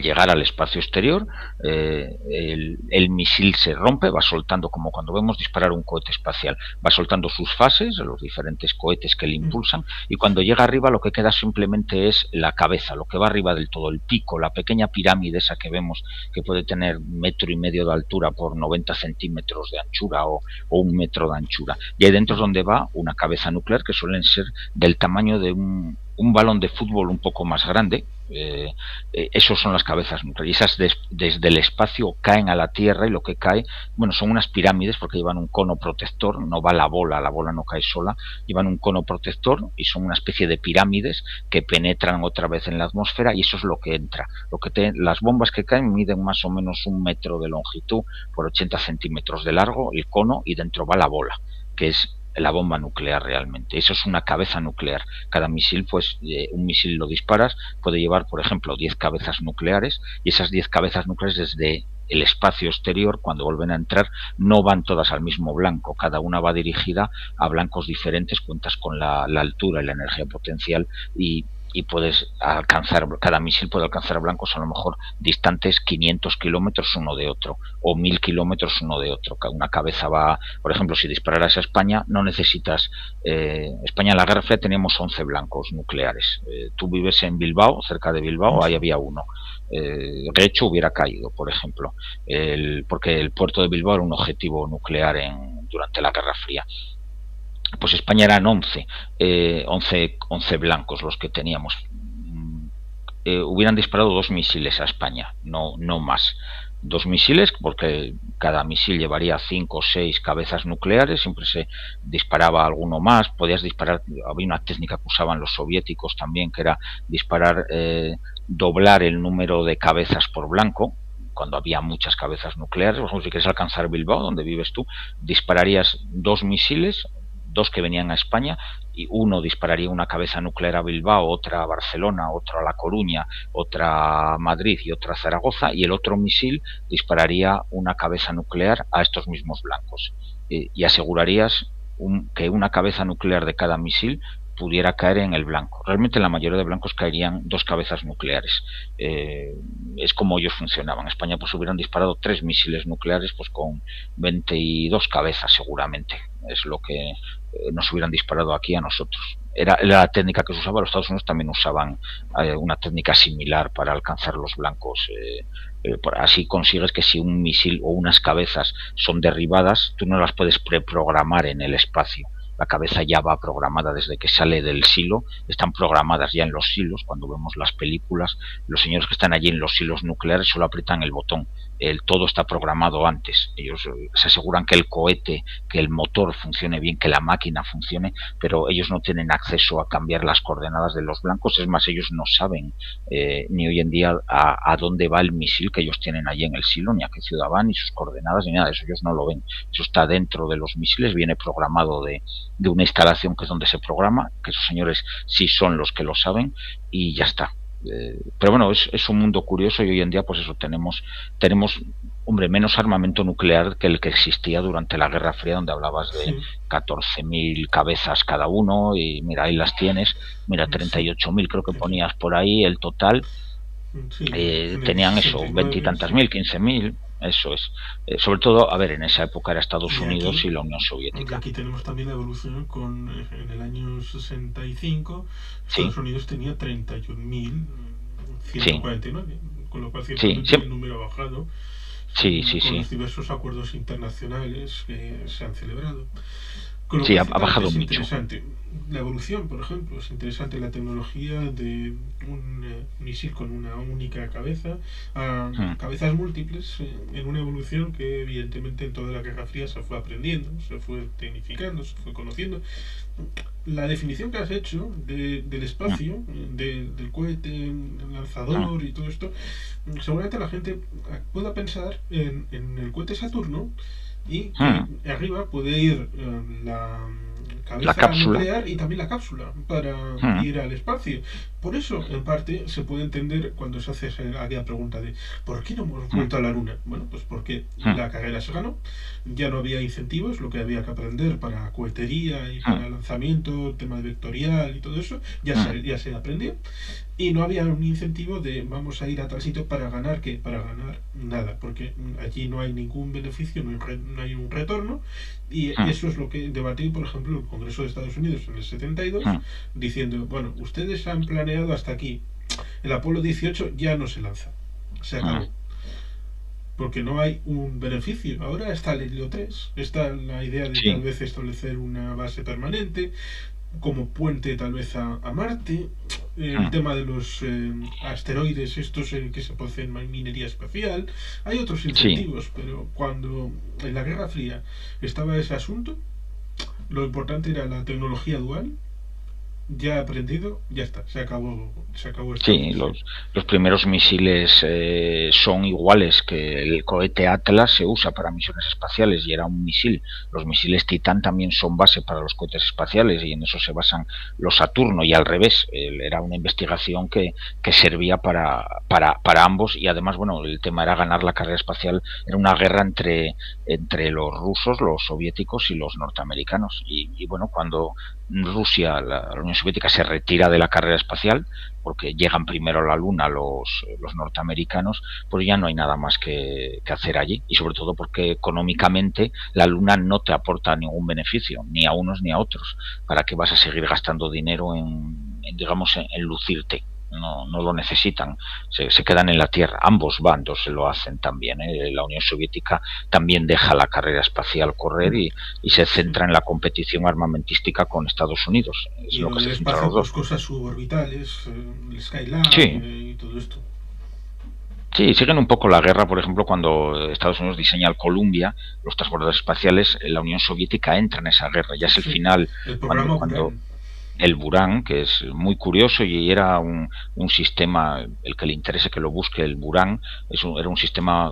llegar al espacio exterior, el misil se rompe, va soltando, como cuando vemos disparar un cohete espacial, va soltando sus fases, los diferentes cohetes que le impulsan, y cuando llega arriba lo que queda simplemente es la cabeza, lo que va arriba del todo, el pico, la pequeña pirámide esa que vemos, que puede tener 1,5 metros de altura por 90 centímetros de anchura, o 1 metro de anchura. Y ahí dentro es donde va una cabeza nuclear, que suelen ser del tamaño de un balón de fútbol un poco más grande, Esos son las cabezas nucleares. Y esas desde el espacio caen a la Tierra y lo que cae, bueno, son unas pirámides porque llevan un cono protector, no va la bola no cae sola, llevan un cono protector y son una especie de pirámides que penetran otra vez en la atmósfera y eso es lo que entra. Las bombas que caen miden más o menos 1 metro de longitud por 80 centímetros de largo, el cono, y dentro va la bola, que es la bomba nuclear realmente. Eso es una cabeza nuclear. Cada misil, pues un misil lo disparas, puede llevar, por ejemplo, 10 cabezas nucleares y esas 10 cabezas nucleares desde el espacio exterior, cuando vuelven a entrar, no van todas al mismo blanco, cada una va dirigida a blancos diferentes, cuentas con la altura y la energía potencial y puedes alcanzar, cada misil puede alcanzar blancos a lo mejor distantes 500 kilómetros uno de otro o 1000 kilómetros uno de otro. Una cabeza va, por ejemplo, si dispararas a España, no necesitas. España en la Guerra Fría teníamos 11 blancos nucleares. Tú vives en Bilbao, cerca de Bilbao, ahí había uno. De hecho, hubiera caído, por ejemplo, porque el puerto de Bilbao era un objetivo nuclear durante la Guerra Fría. Pues España eran 11 blancos los que teníamos. Hubieran disparado 2 misiles a España, no más. 2 misiles, porque cada misil llevaría 5 o 6 cabezas nucleares, siempre se disparaba alguno más, podías disparar, había una técnica que usaban los soviéticos también, que era disparar, doblar el número de cabezas por blanco, cuando había muchas cabezas nucleares. Por ejemplo, si quieres alcanzar Bilbao, donde vives tú, dispararías 2 misiles, 2 que venían a España, y uno dispararía una cabeza nuclear a Bilbao, otra a Barcelona, otra a La Coruña, otra a Madrid y otra a Zaragoza, y el otro misil dispararía una cabeza nuclear a estos mismos blancos. Y asegurarías que una cabeza nuclear de cada misil pudiera caer en el blanco. Realmente la mayoría de blancos caerían 2 cabezas nucleares. Es como ellos funcionaban. En España pues hubieran disparado 3 misiles nucleares pues con 22 cabezas seguramente. Es lo que nos hubieran disparado aquí a nosotros. Era la técnica que se usaba. Los Estados Unidos también usaban una técnica similar para alcanzar los blancos. Así consigues que si un misil o unas cabezas son derribadas, tú no las puedes preprogramar en el espacio. La cabeza ya va programada desde que sale del silo, están programadas ya en los silos. Cuando vemos las películas, los señores que están allí en los silos nucleares solo aprietan el botón. Todo está programado antes. Ellos se aseguran que el cohete, que el motor funcione bien, que la máquina funcione, pero ellos no tienen acceso a cambiar las coordenadas de los blancos. Es más, ellos no saben ni hoy en día a dónde va el misil que ellos tienen allí en el silo, ni a qué ciudad va, ni sus coordenadas, ni nada de eso. Ellos no lo ven. Eso está dentro de los misiles, viene programado de una instalación que es donde se programa, que esos señores sí son los que lo saben, y ya está. Pero bueno, es un mundo curioso, y hoy en día pues eso, tenemos hombre, menos armamento nuclear que el que existía durante la Guerra Fría, donde hablabas de Sí, 14.000 cabezas cada uno, y mira, ahí las tienes, mira, sí. 38.000 creo que Tenía, ponías por ahí el total. sí, en el Tenían eso, 69, veintitantas sí. mil, 15.000, eso es. Sobre todo, a ver, en esa época era Estados Y Unidos aquí, y la Unión y Soviética. aquí tenemos también la evolución con, en el año 65, Sí, Estados Unidos tenía sí, 31.149, con lo cual sí, ciertamente sí, el número ha bajado sí, sí, con sí, los diversos acuerdos internacionales que se han celebrado. Con lo sí, cual ha ciertamente bajado es mucho. interesante. La evolución, por ejemplo, es interesante la tecnología de un misil con una única cabeza a Mm, cabezas múltiples en una evolución que evidentemente en toda la Guerra Fría se fue aprendiendo, se fue tecnificando, se fue conociendo. La definición que has hecho del mm, espacio, del cohete, el mm, lanzador y todo esto, seguramente la gente pueda pensar en el cohete Saturno y que mm. arriba puede ir la La cabeza cápsula. nuclear y también la cápsula para Mm, ir al espacio. Por eso, en parte, se puede entender cuando se hace aquella pregunta de ¿por qué no hemos mm, vuelto a la Luna? Bueno, pues porque mm, la carrera se ganó, ya no había incentivos, lo que había que aprender para cohetería y mm, para lanzamiento, tema vectorial y todo eso, mm, ya se aprendió. Y no había un incentivo de vamos a ir a tal sitio para ganar, ¿qué? Para ganar nada, porque allí no hay ningún beneficio, no hay un retorno, y mm, eso es lo que debatió, por ejemplo, el Congreso de Estados Unidos en el 72, mm, diciendo, bueno, ustedes han planeado hasta aquí, el Apolo 18 ya no se lanza, se mm, acabó, porque no hay un beneficio. Ahora está el Helio 3, está la idea de tal sí, vez establecer una base permanente, como puente tal vez a Marte, el mm, tema de los asteroides estos que se poseen minería espacial, hay otros sí. incentivos, pero cuando en la Guerra Fría estaba ese asunto, lo importante era la tecnología dual, ya aprendido, ya está, se acabó Sí, Estados. los primeros misiles son iguales que el cohete Atlas se usa para misiones espaciales y era un misil. Los misiles Titán también son base para los cohetes espaciales y en eso se basan los Saturno y al revés. Era una investigación que servía para ambos y además, bueno, el tema era ganar la carrera espacial. Era una guerra entre los rusos, los soviéticos y los norteamericanos. Y bueno, cuando Rusia, la Unión Soviética, se retira de la carrera espacial, porque llegan primero a la Luna los norteamericanos, pues ya no hay nada más que hacer allí. Y sobre todo porque económicamente la Luna no te aporta ningún beneficio, ni a unos ni a otros. ¿Para qué vas a seguir gastando dinero en digamos, en lucirte? No lo necesitan, se quedan en la Tierra. Ambos bandos se lo hacen también. La Unión Soviética también deja la carrera espacial correr y se Sí. centra en la competición armamentística con Estados Unidos. Es Y lo lo que del se centran espacio, los pues dos. cosas suborbitales, el Skylab Sí, y todo esto. sí, siguen un poco la guerra, por ejemplo, cuando Estados Unidos diseña el Columbia, los transbordadores espaciales, la Unión Soviética entra en esa guerra. Ya es el Sí, final, el cuando, programa cuando Buran. el Buran, que es muy curioso y era un sistema, el que le interese que lo busque, el Buran, era un sistema,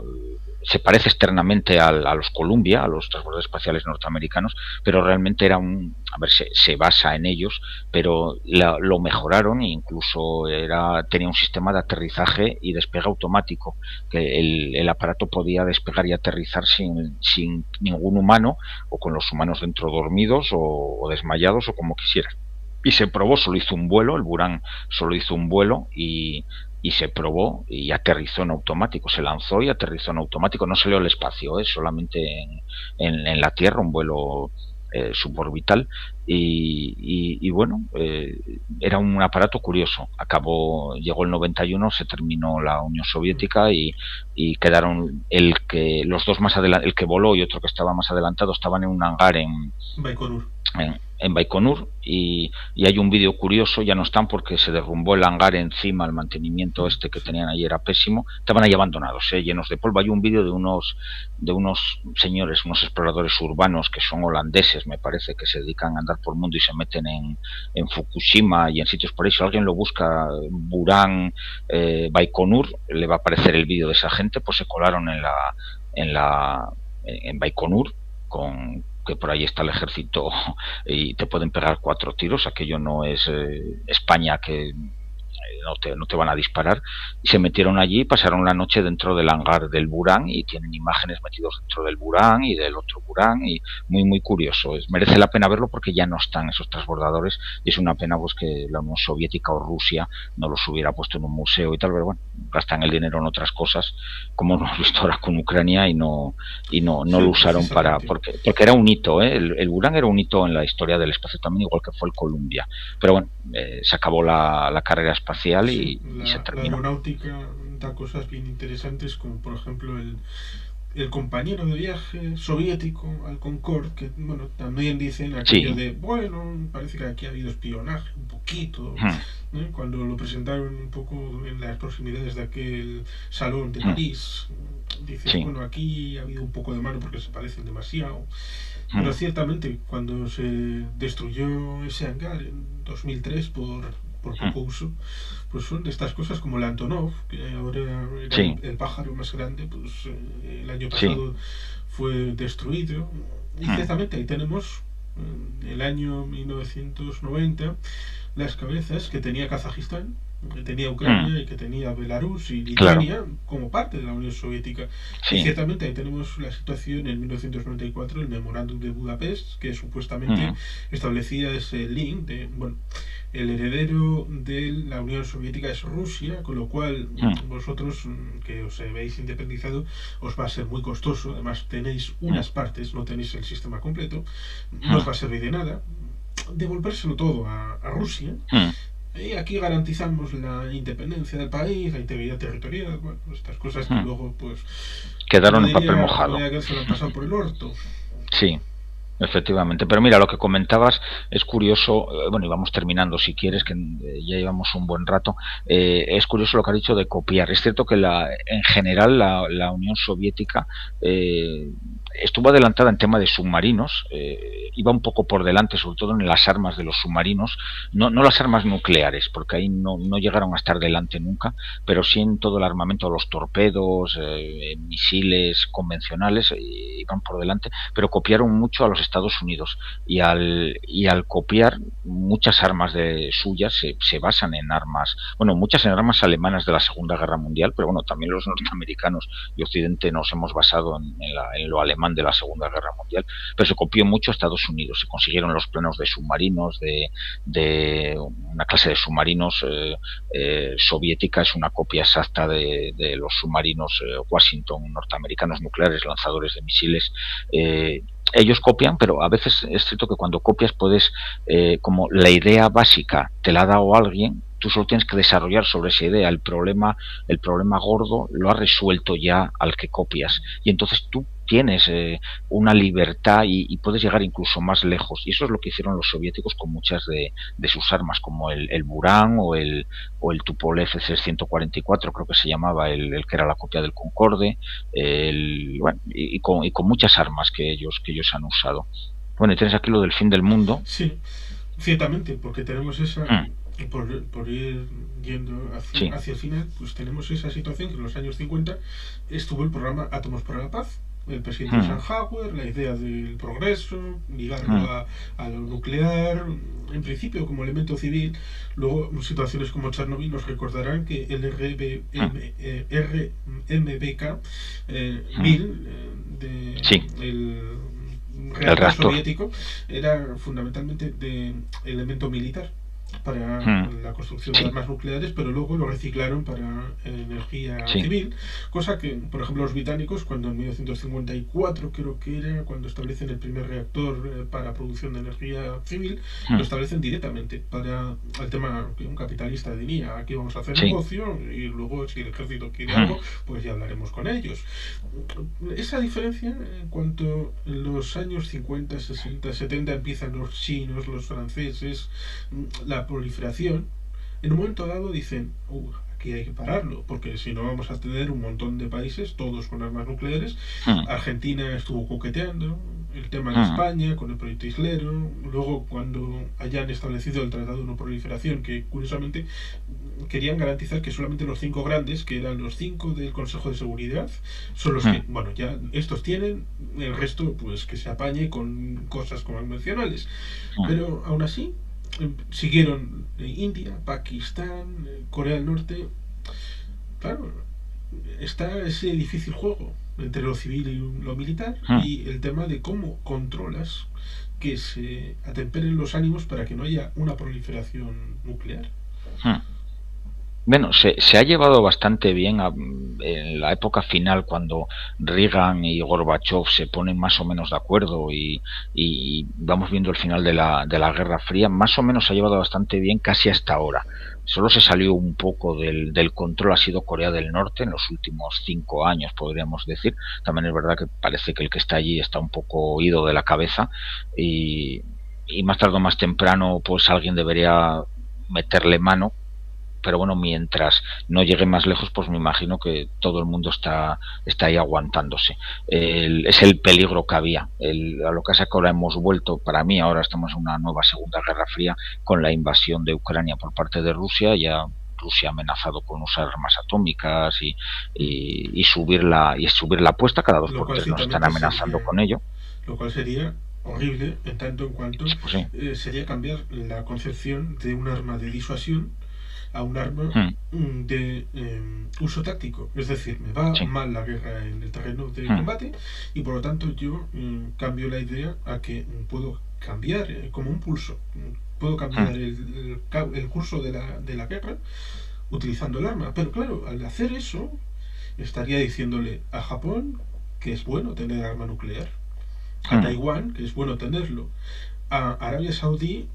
se parece externamente a los Columbia, a los transbordadores espaciales norteamericanos, pero realmente era a ver, se basa en ellos, pero lo mejoraron e incluso tenía un sistema de aterrizaje y despegue automático, que el aparato podía despegar y aterrizar sin ningún humano o con los humanos dentro dormidos o desmayados o como quisieran y se probó, solo hizo un vuelo, el Buran solo hizo un vuelo y se probó y aterrizó en automático, se lanzó y aterrizó en automático, no salió al espacio, solamente en la Tierra, un vuelo suborbital y bueno, era un aparato curioso. Llegó el 91, se terminó la Unión Soviética y quedaron los dos más adelante, el que voló y otro que estaba más adelantado, estaban en un hangar Baikonur. en Baikonur y hay un vídeo curioso, ya no están porque se derrumbó el hangar encima, el mantenimiento este que Sí. tenían ahí era pésimo, estaban ahí abandonados, llenos de polvo. Hay un vídeo de unos señores, unos exploradores urbanos que son holandeses, me parece, que se dedican a andar por el mundo y se meten en Fukushima y en sitios por ahí. Si alguien lo busca, Buran, Baikonur, le va a aparecer el vídeo de esa gente, pues se colaron en la en Baikonur con que por ahí está el ejército y te pueden pegar 4 tiros, aquello no es España que no te van a disparar, y se metieron allí y pasaron la noche dentro del hangar del Burán y tienen imágenes metidos dentro del Burán y del otro Burán y muy muy curioso, merece la pena verlo porque ya no están esos transbordadores y es una pena pues que la Unión Soviética o Rusia no los hubiera puesto en un museo y tal, pero bueno, gastan el dinero en otras cosas como hemos visto ahora con Ucrania y no Sí, lo usaron precisamente. porque era un hito, el Burán era un hito en la historia del espacio también, igual que fue el Columbia, pero bueno, se acabó la carrera espacial Sí, y se la terminó. aeronáutica da cosas bien interesantes como por ejemplo el compañero de viaje soviético al Concorde, que bueno, también dicen aquello Sí, de, bueno, parece que aquí ha habido espionaje un poquito, mm, ¿no? Cuando lo presentaron un poco en las proximidades de aquel salón de mm, París, dices, sí, bueno, aquí ha habido un poco de mano porque se parecen demasiado, pero mm, ciertamente cuando se destruyó ese hangar en 2003 por mm, poco uso, pues son de estas cosas como el Antonov, que ahora era sí, el pájaro más grande, pues el año sí, pasado fue destruido. Y mm, ciertamente ahí tenemos el año 1990 las cabezas que tenía Kazajistán, que tenía mm, Ucrania y que tenía Belarus y claro, Lituania como parte de la Unión Soviética. Y sí, ciertamente ahí tenemos la situación en 1994, el memorándum de Budapest, que supuestamente mm, establecía ese link de, bueno, el heredero de la Unión Soviética es Rusia, con lo cual mm, vosotros que os habéis independizado os va a ser muy costoso, además tenéis mm, unas partes, no tenéis el sistema completo, no os mm, va a servir de nada, devolvérselo todo a Rusia. mm. Y aquí garantizamos la independencia del país, la integridad territorial, bueno, estas cosas que Mm. luego, pues, Quedaron en papel no mojado. diría que se lo han pasado por el orto. Sí, Efectivamente, pero mira, lo que comentabas es curioso, bueno, y vamos terminando si quieres, que ya llevamos un buen rato, es curioso lo que has dicho de copiar. Es cierto que en general la Unión Soviética eh, estuvo adelantada en tema de submarinos, iba un poco por delante, sobre todo en las armas de los submarinos, no las armas nucleares, porque ahí no llegaron a estar delante nunca, pero sí en todo el armamento, los torpedos, misiles convencionales, iban por delante, pero copiaron mucho a los Estados Unidos y al copiar muchas armas de suyas se basan en armas, bueno, muchas en armas alemanas de la Segunda Guerra Mundial, pero bueno, también los norteamericanos y Occidente nos hemos basado en lo alemán de la Segunda Guerra Mundial, pero se copió mucho a Estados Unidos, se consiguieron los planos de submarinos, de una clase de submarinos soviética, es una copia exacta de los submarinos Washington norteamericanos nucleares, lanzadores de misiles. Ellos copian, pero a veces es cierto que cuando copias puedes, como la idea básica te la ha dado alguien, tú solo tienes que desarrollar sobre esa idea. El problema gordo lo ha resuelto ya al que copias. Y entonces tú tienes una libertad y puedes llegar incluso más lejos. Y eso es lo que hicieron los soviéticos con muchas de sus armas, como el Buran o el Tupolev C-144, creo que se llamaba, el que era la copia del Concorde, bueno, y con muchas armas que ellos han usado. Bueno, y tienes aquí lo del fin del mundo. Sí, ciertamente, porque tenemos esa, Mm, por ir yendo sí. hacia el final, pues tenemos esa situación que en los años 50 estuvo el programa Átomos para la Paz. El presidente Mm, Eisenhower, la idea del progreso, ligarlo mm, a lo nuclear, en principio como elemento civil. Luego, situaciones como Chernobyl nos recordarán que el mm, RMBK mm. 1000 Sí, el el reactor reactor. soviético era fundamentalmente de elemento militar para Mm, la construcción de sí, armas nucleares, pero luego lo reciclaron para energía sí. civil, cosa que, por ejemplo, los británicos, cuando en 1954 creo que era, cuando establecen el primer reactor para producción de energía civil, lo Mm, establecen directamente para el tema que un capitalista diría, aquí vamos a hacer sí. negocio y luego si el ejército quiere Mm, algo, pues ya hablaremos con ellos. Esa diferencia, en cuanto en los años 50, 60, 70 empiezan los chinos, los franceses, la proliferación, en un momento dado dicen, aquí hay que pararlo, porque si no vamos a tener un montón de países, todos con armas nucleares. mm, Argentina estuvo coqueteando, el tema de mm, España con el proyecto Islero, luego cuando hayan establecido el Tratado de No Proliferación, que curiosamente querían garantizar que solamente los 5 grandes, que eran los 5 del Consejo de Seguridad, son los que, mm, bueno, ya estos tienen, el resto pues que se apañe con cosas convencionales. mm. Pero aún así, siguieron India, Pakistán, Corea del Norte. Claro, está ese difícil juego entre lo civil y lo militar Mm, y el tema de cómo controlas que se atemperen los ánimos para que no haya una proliferación nuclear. mm. Bueno, se ha llevado bastante bien en la época final, cuando Reagan y Gorbachev se ponen más o menos de acuerdo y vamos viendo el final de la Guerra Fría, más o menos se ha llevado bastante bien casi hasta ahora. Solo se salió un poco del control, ha sido Corea del Norte en los últimos 5 años, podríamos decir. También es verdad que parece que el que está allí está un poco ido de la cabeza y más tarde o más temprano pues alguien debería meterle mano, pero bueno, mientras no llegue más lejos, pues me imagino que todo el mundo está ahí aguantándose. Es el peligro que había. A lo que ahora hemos vuelto, para mí ahora estamos en una nueva Segunda Guerra Fría con la invasión de Ucrania por parte de Rusia. Ya Rusia ha amenazado con usar armas atómicas y subir la apuesta, cada dos Lo por cual tres nos están ciertamente amenazando sería con ello. lo cual sería horrible en tanto en cuanto Pues sí. sería cambiar la concepción de un arma de disuasión a un arma Mm, de uso táctico. Es decir, me va sí. mal la guerra en el terreno de Mm, combate y por lo tanto yo cambio la idea a que puedo cambiar como un pulso. Puedo cambiar mm, el curso de la guerra utilizando el arma. Pero claro, al hacer eso, estaría diciéndole a Japón que es bueno tener arma nuclear, a mm. Taiwán que es bueno tenerlo, a Arabia Saudí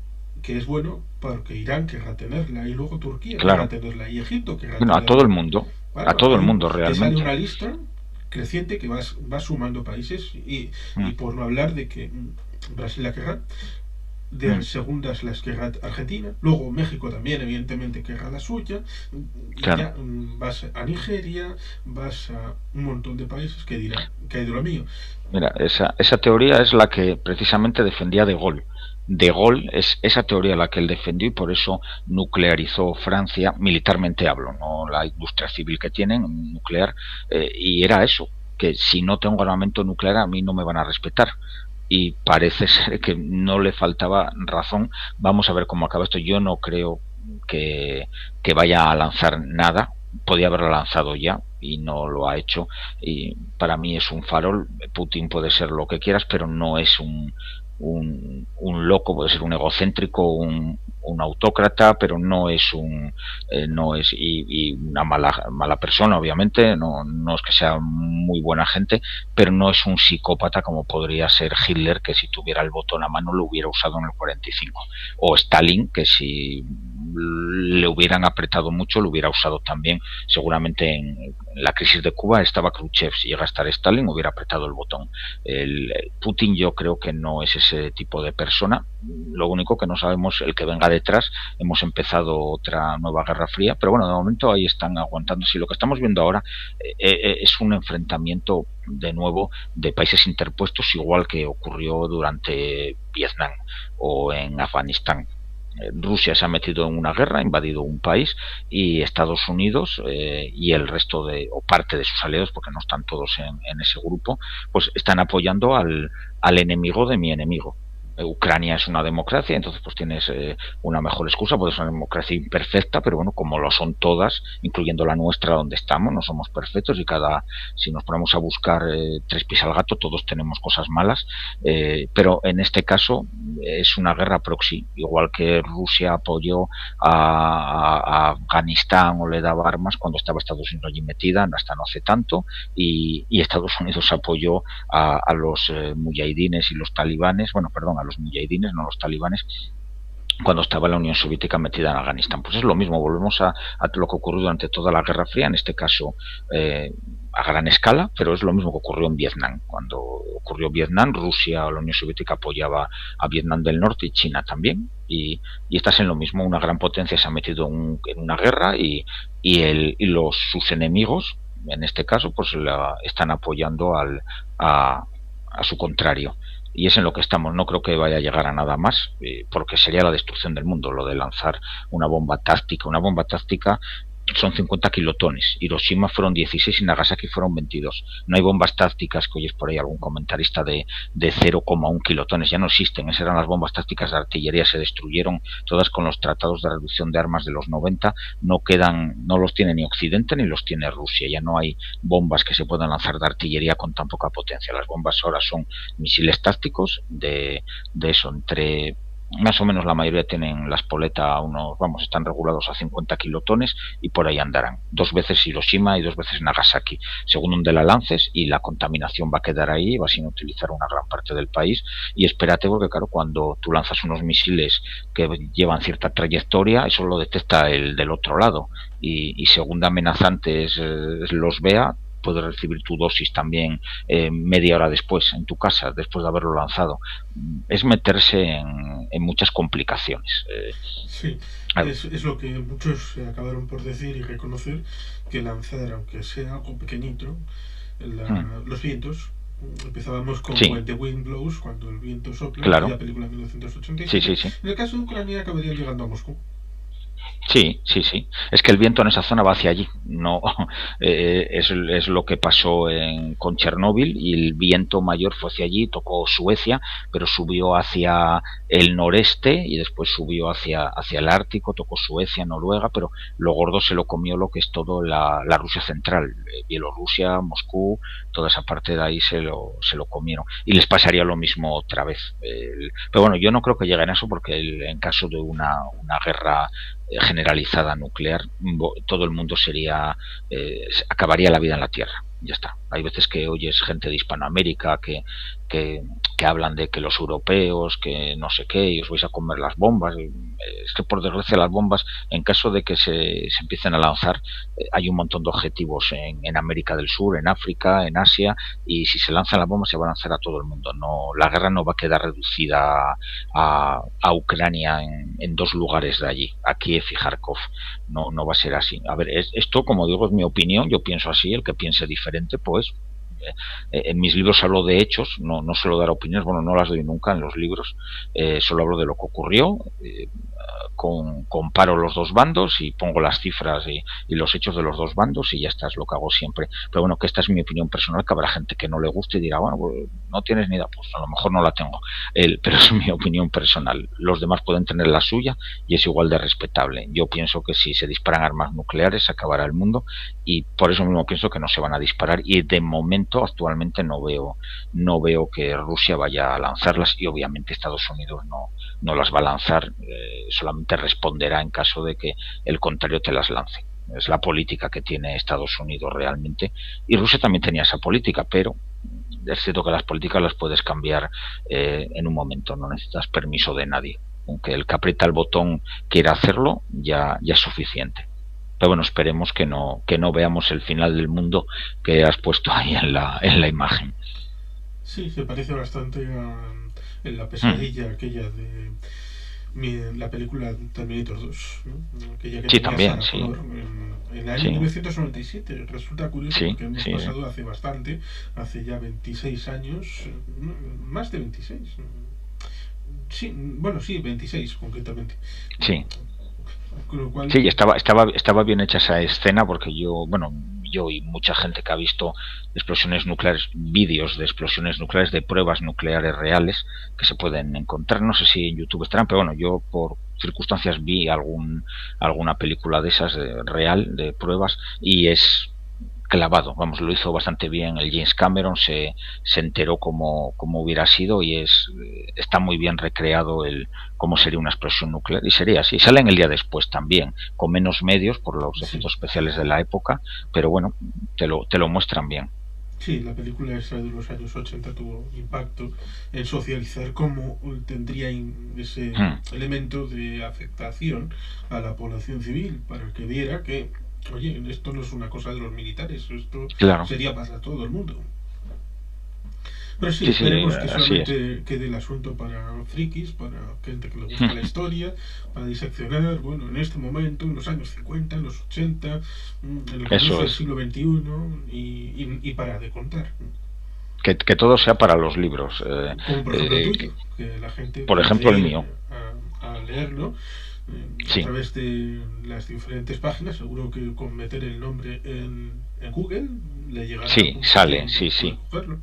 que es bueno porque Irán querrá tenerla y luego Turquía querrá Claro. tenerla y Egipto querrá Bueno, a todo el tenerla. mundo. A Claro, todo el mundo te sale realmente. una lista creciente que va sumando países y Mm, por no hablar de que Brasil la querrá, de Mm, segundas las querrá Argentina, luego México también evidentemente querrá la suya, y claro. ya vas a Nigeria, vas a un montón de países que dirá que hay de lo mío. Mira, esa teoría es la que precisamente defendía De Gaulle. De Gaulle es esa teoría la que él defendió y por eso nuclearizó Francia, militarmente hablo, no la industria civil que tienen, nuclear, y era eso, que si no tengo armamento nuclear a mí no me van a respetar. Y parece ser que no le faltaba razón. Vamos a ver cómo acaba esto. Yo no creo que, que vaya a lanzar nada. Podía haberlo lanzado ya y no lo ha hecho. Y para mí es un farol. Putin puede ser lo que quieras, pero no es un loco, puede ser un egocéntrico, un autócrata, pero no es no es y una mala persona, obviamente, no es que sea muy buena gente, pero no es un psicópata como podría ser Hitler, que si tuviera el botón a mano lo hubiera usado en el 45, o Stalin, que si le hubieran apretado mucho lo hubiera usado también. Seguramente en la crisis de Cuba estaba Khrushchev, si llega a estar Stalin hubiera apretado el botón. El Putin yo creo que no es ese tipo de persona. Lo único que no sabemos el que venga detrás. Hemos empezado otra nueva guerra fría, pero bueno, de momento ahí están aguantando. Si lo que estamos viendo ahora es un enfrentamiento de nuevo de países interpuestos, igual que ocurrió durante Vietnam o en Afganistán. Rusia se ha metido en una guerra, ha invadido un país y Estados Unidos y el resto o parte de sus aliados, porque no están todos en ese grupo, pues están apoyando al enemigo de mi enemigo. Ucrania es una democracia, entonces pues tienes una mejor excusa, pues es una democracia imperfecta, pero bueno, como lo son todas, incluyendo la nuestra donde estamos, no somos perfectos y si nos ponemos a buscar tres pies al gato, todos tenemos cosas malas, pero en este caso es una guerra proxy, igual que Rusia apoyó a Afganistán o le daba armas cuando estaba Estados Unidos allí metida, hasta no hace tanto, y Estados Unidos apoyó a los mujahidines y los talibanes, bueno, perdón, a los mujahidines, no los talibanes, cuando estaba la Unión Soviética metida en Afganistán. Pues es lo mismo, volvemos a lo que ocurrió durante toda la Guerra Fría, en este caso a gran escala, pero es lo mismo que ocurrió en Vietnam. Cuando ocurrió Vietnam, Rusia o la Unión Soviética apoyaba a Vietnam del Norte y China también. Y estás en lo mismo, una gran potencia se ha metido en una guerra y sus enemigos, en este caso, pues están apoyando a su contrario. Y es en lo que estamos. No creo que vaya a llegar a nada más, porque sería la destrucción del mundo, lo de lanzar una bomba táctica. Una bomba táctica son 50 kilotones. Hiroshima fueron 16 y Nagasaki fueron 22. No hay bombas tácticas que oyes por ahí algún comentarista de 0,1 kilotones. Ya no existen. Esas eran las bombas tácticas de artillería. Se destruyeron todas con los tratados de reducción de armas de los 90. No los tiene ni Occidente ni los tiene Rusia. Ya no hay bombas que se puedan lanzar de artillería con tan poca potencia. Las bombas ahora son misiles tácticos de eso, entre más o menos la mayoría tienen la espoleta están regulados a 50 kilotones y por ahí andarán. 2 veces Hiroshima y 2 veces Nagasaki, según donde la lances, y la contaminación va a quedar ahí, va sin utilizar una gran parte del país. Y espérate, porque claro, cuando tú lanzas unos misiles que llevan cierta trayectoria, eso lo detecta el del otro lado. Y según de amenazantes los vea, puedes recibir tu dosis también media hora después en tu casa, después de haberlo lanzado. Es meterse en muchas complicaciones. Sí, es lo que muchos acabaron por decir y reconocer, que lanzar, aunque sea algo pequeñito, los vientos. Empezábamos con sí, When the Wind Blows, cuando el viento sopla, claro. aquella película de Sí, 1987. sí, sí. En el caso de Ucrania acabaría llegando a Moscú. Sí, sí, sí. Es que el viento en esa zona va hacia allí. No, es lo que pasó con Chernóbil y el viento mayor fue hacia allí, tocó Suecia, pero subió hacia el noreste y después subió hacia el Ártico, tocó Suecia, Noruega, pero lo gordo se lo comió lo que es todo la Rusia central, Bielorrusia, Moscú, toda esa parte de ahí se lo comieron. Y les pasaría lo mismo otra vez. Pero bueno, yo no creo que lleguen a eso porque en caso de una guerra generalizada nuclear, todo el mundo acabaría la vida en la Tierra. Ya está. Hay veces que oyes gente de Hispanoamérica que, que hablan de que los europeos, que no sé qué, y os vais a comer las bombas. Es que por desgracia las bombas, en caso de que se empiecen a lanzar, hay un montón de objetivos en América del Sur, en África, en Asia, y si se lanzan las bombas se van a lanzar a todo el mundo. No, la guerra no va a quedar reducida a Ucrania en dos lugares de allí, a Kiev y Kharkov. No, no va a ser así. A ver, esto, como digo, es mi opinión, yo pienso así, el que piense diferente, pues en mis libros hablo de hechos, no suelo dar opiniones, bueno, no las doy nunca en los libros, solo hablo de lo que ocurrió, comparo los dos bandos y pongo las cifras y los hechos de los dos bandos y ya está, es lo que hago siempre. Pero bueno, que esta es mi opinión personal, que habrá gente que no le guste y dirá, bueno, pues no tienes ni idea, pues a lo mejor no la tengo, pero es mi opinión personal. Los demás pueden tener la suya y es igual de respetable. Yo pienso que si se disparan armas nucleares se acabará el mundo y por eso mismo pienso que no se van a disparar y de momento actualmente no veo que Rusia vaya a lanzarlas y obviamente Estados Unidos no las va a lanzar, solamente responderá en caso de que el contrario te las lance. Es la política que tiene Estados Unidos realmente. Y Rusia también tenía esa política, pero es cierto que las políticas las puedes cambiar en un momento, no necesitas permiso de nadie. Aunque el que aprieta el botón quiera hacerlo, ya es suficiente. Pero bueno, esperemos que no veamos el final del mundo que has puesto ahí en la imagen. Sí, se parece bastante en la Mm. pesadilla aquella de la película Terminator 2, ¿no? Aquella que Sí, tenía también, Sarah sí, Connor en el año sí, 1997. Resulta curioso sí, porque hemos sí, pasado hace bastante, hace ya 26 años, más de 26. Sí, bueno, sí, 26 concretamente. sí. Con lo cual, Sí, y estaba bien hecha esa escena porque yo y mucha gente que ha visto explosiones nucleares, vídeos de explosiones nucleares, de pruebas nucleares reales que se pueden encontrar, no sé si en YouTube estarán, pero bueno, yo por circunstancias vi alguna película de esas real, de pruebas, y es clavado, vamos, lo hizo bastante bien el James Cameron, se enteró cómo hubiera sido y está muy bien recreado cómo sería una explosión nuclear y sería así. Sale en el día después también, con menos medios por los sí. efectos especiales de la época, pero bueno, te lo muestran bien. Sí, la película esa de los años 80 tuvo impacto en socializar cómo tendría ese Hmm, elemento de afectación a la población civil para que viera que, oye, esto no es una cosa de los militares, esto claro, sería para todo el mundo. Pero sí, sí, sí, esperemos que así es. solamente quede el asunto para frikis, para gente que le gusta la Hmm, historia, para diseccionar, bueno, en este momento, en los años 50, en los 80, en el comienzo eso del es. siglo XXI y para de contar. Que todo sea para los libros. Como por ejemplo el tuyo, que la gente Por puede ejemplo, el ir mío. a leerlo a Sí, través de las diferentes páginas. Seguro que con meter el nombre en Google le llegará a sí, algún sitio sale, donde sí, pueda sí. cogerlo.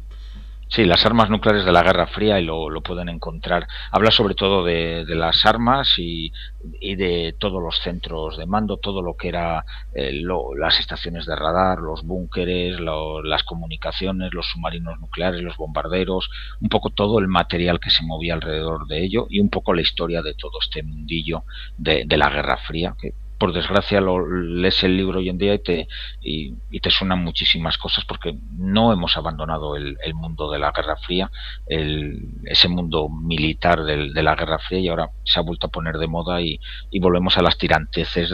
Sí, las armas nucleares de la Guerra Fría y lo pueden encontrar. Habla sobre todo de las armas y de todos los centros de mando, todo lo que era las estaciones de radar, los búnkeres, las comunicaciones, los submarinos nucleares, los bombarderos, un poco todo el material que se movía alrededor de ello y un poco la historia de todo este mundillo de la Guerra Fría, que por desgracia lees el libro hoy en día y te suenan muchísimas cosas porque no hemos abandonado el mundo de la Guerra Fría, ese mundo militar de la Guerra Fría y ahora se ha vuelto a poner de moda y volvemos a las tiranteces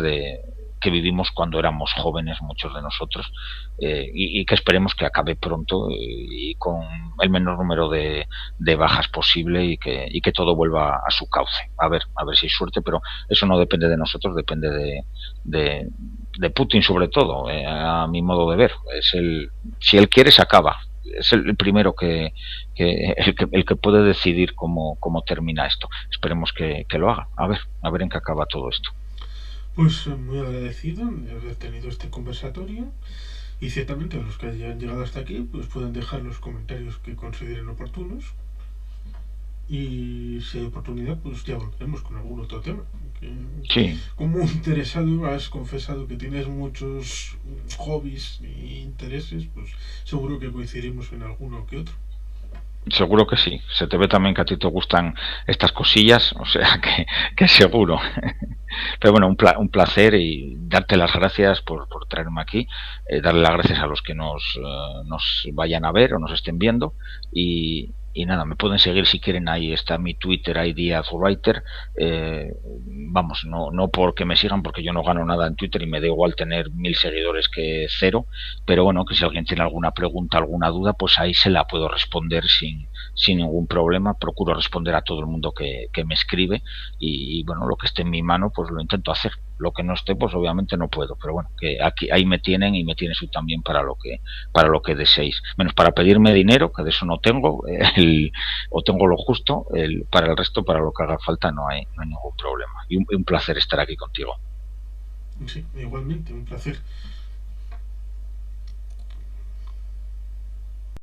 que vivimos cuando éramos jóvenes muchos de nosotros y que esperemos que acabe pronto y con el menor número de bajas posible y que todo vuelva a su cauce. A ver si hay suerte, pero eso no depende de nosotros, depende de, de Putin sobre todo, a mi modo de ver. Si él quiere se acaba. Es el primero el que puede decidir cómo termina esto. Esperemos que lo haga. A ver en qué acaba todo esto. Pues muy agradecido de haber tenido este conversatorio y ciertamente a los que hayan llegado hasta aquí pues pueden dejar los comentarios que consideren oportunos y si hay oportunidad pues ya volveremos con algún otro tema. Que, Sí, como interesado has confesado que tienes muchos hobbies e intereses, pues seguro que coincidiremos en alguno que otro. Seguro que sí. Se te ve también que a ti te gustan estas cosillas, o sea que seguro. Pero bueno, un placer y darte las gracias por traerme aquí, darle las gracias a los que nos vayan a ver o nos estén viendo y nada, me pueden seguir si quieren, ahí está mi Twitter ID Azurwriter. Vamos, no porque me sigan, porque yo no gano nada en Twitter y me da igual tener 1000 seguidores que cero, pero bueno, que si alguien tiene alguna pregunta, alguna duda, pues ahí se la puedo responder sin ningún problema. Procuro responder a todo el mundo que me escribe y bueno, lo que esté en mi mano pues lo intento hacer. Lo que no esté pues obviamente no puedo, pero bueno, que aquí ahí me tienen y me tienes tú también para lo que deseéis, menos para pedirme dinero, que de eso no tengo, o tengo lo justo, para el resto, para lo que haga falta no hay ningún problema y un placer estar aquí contigo. Sí, igualmente, un placer.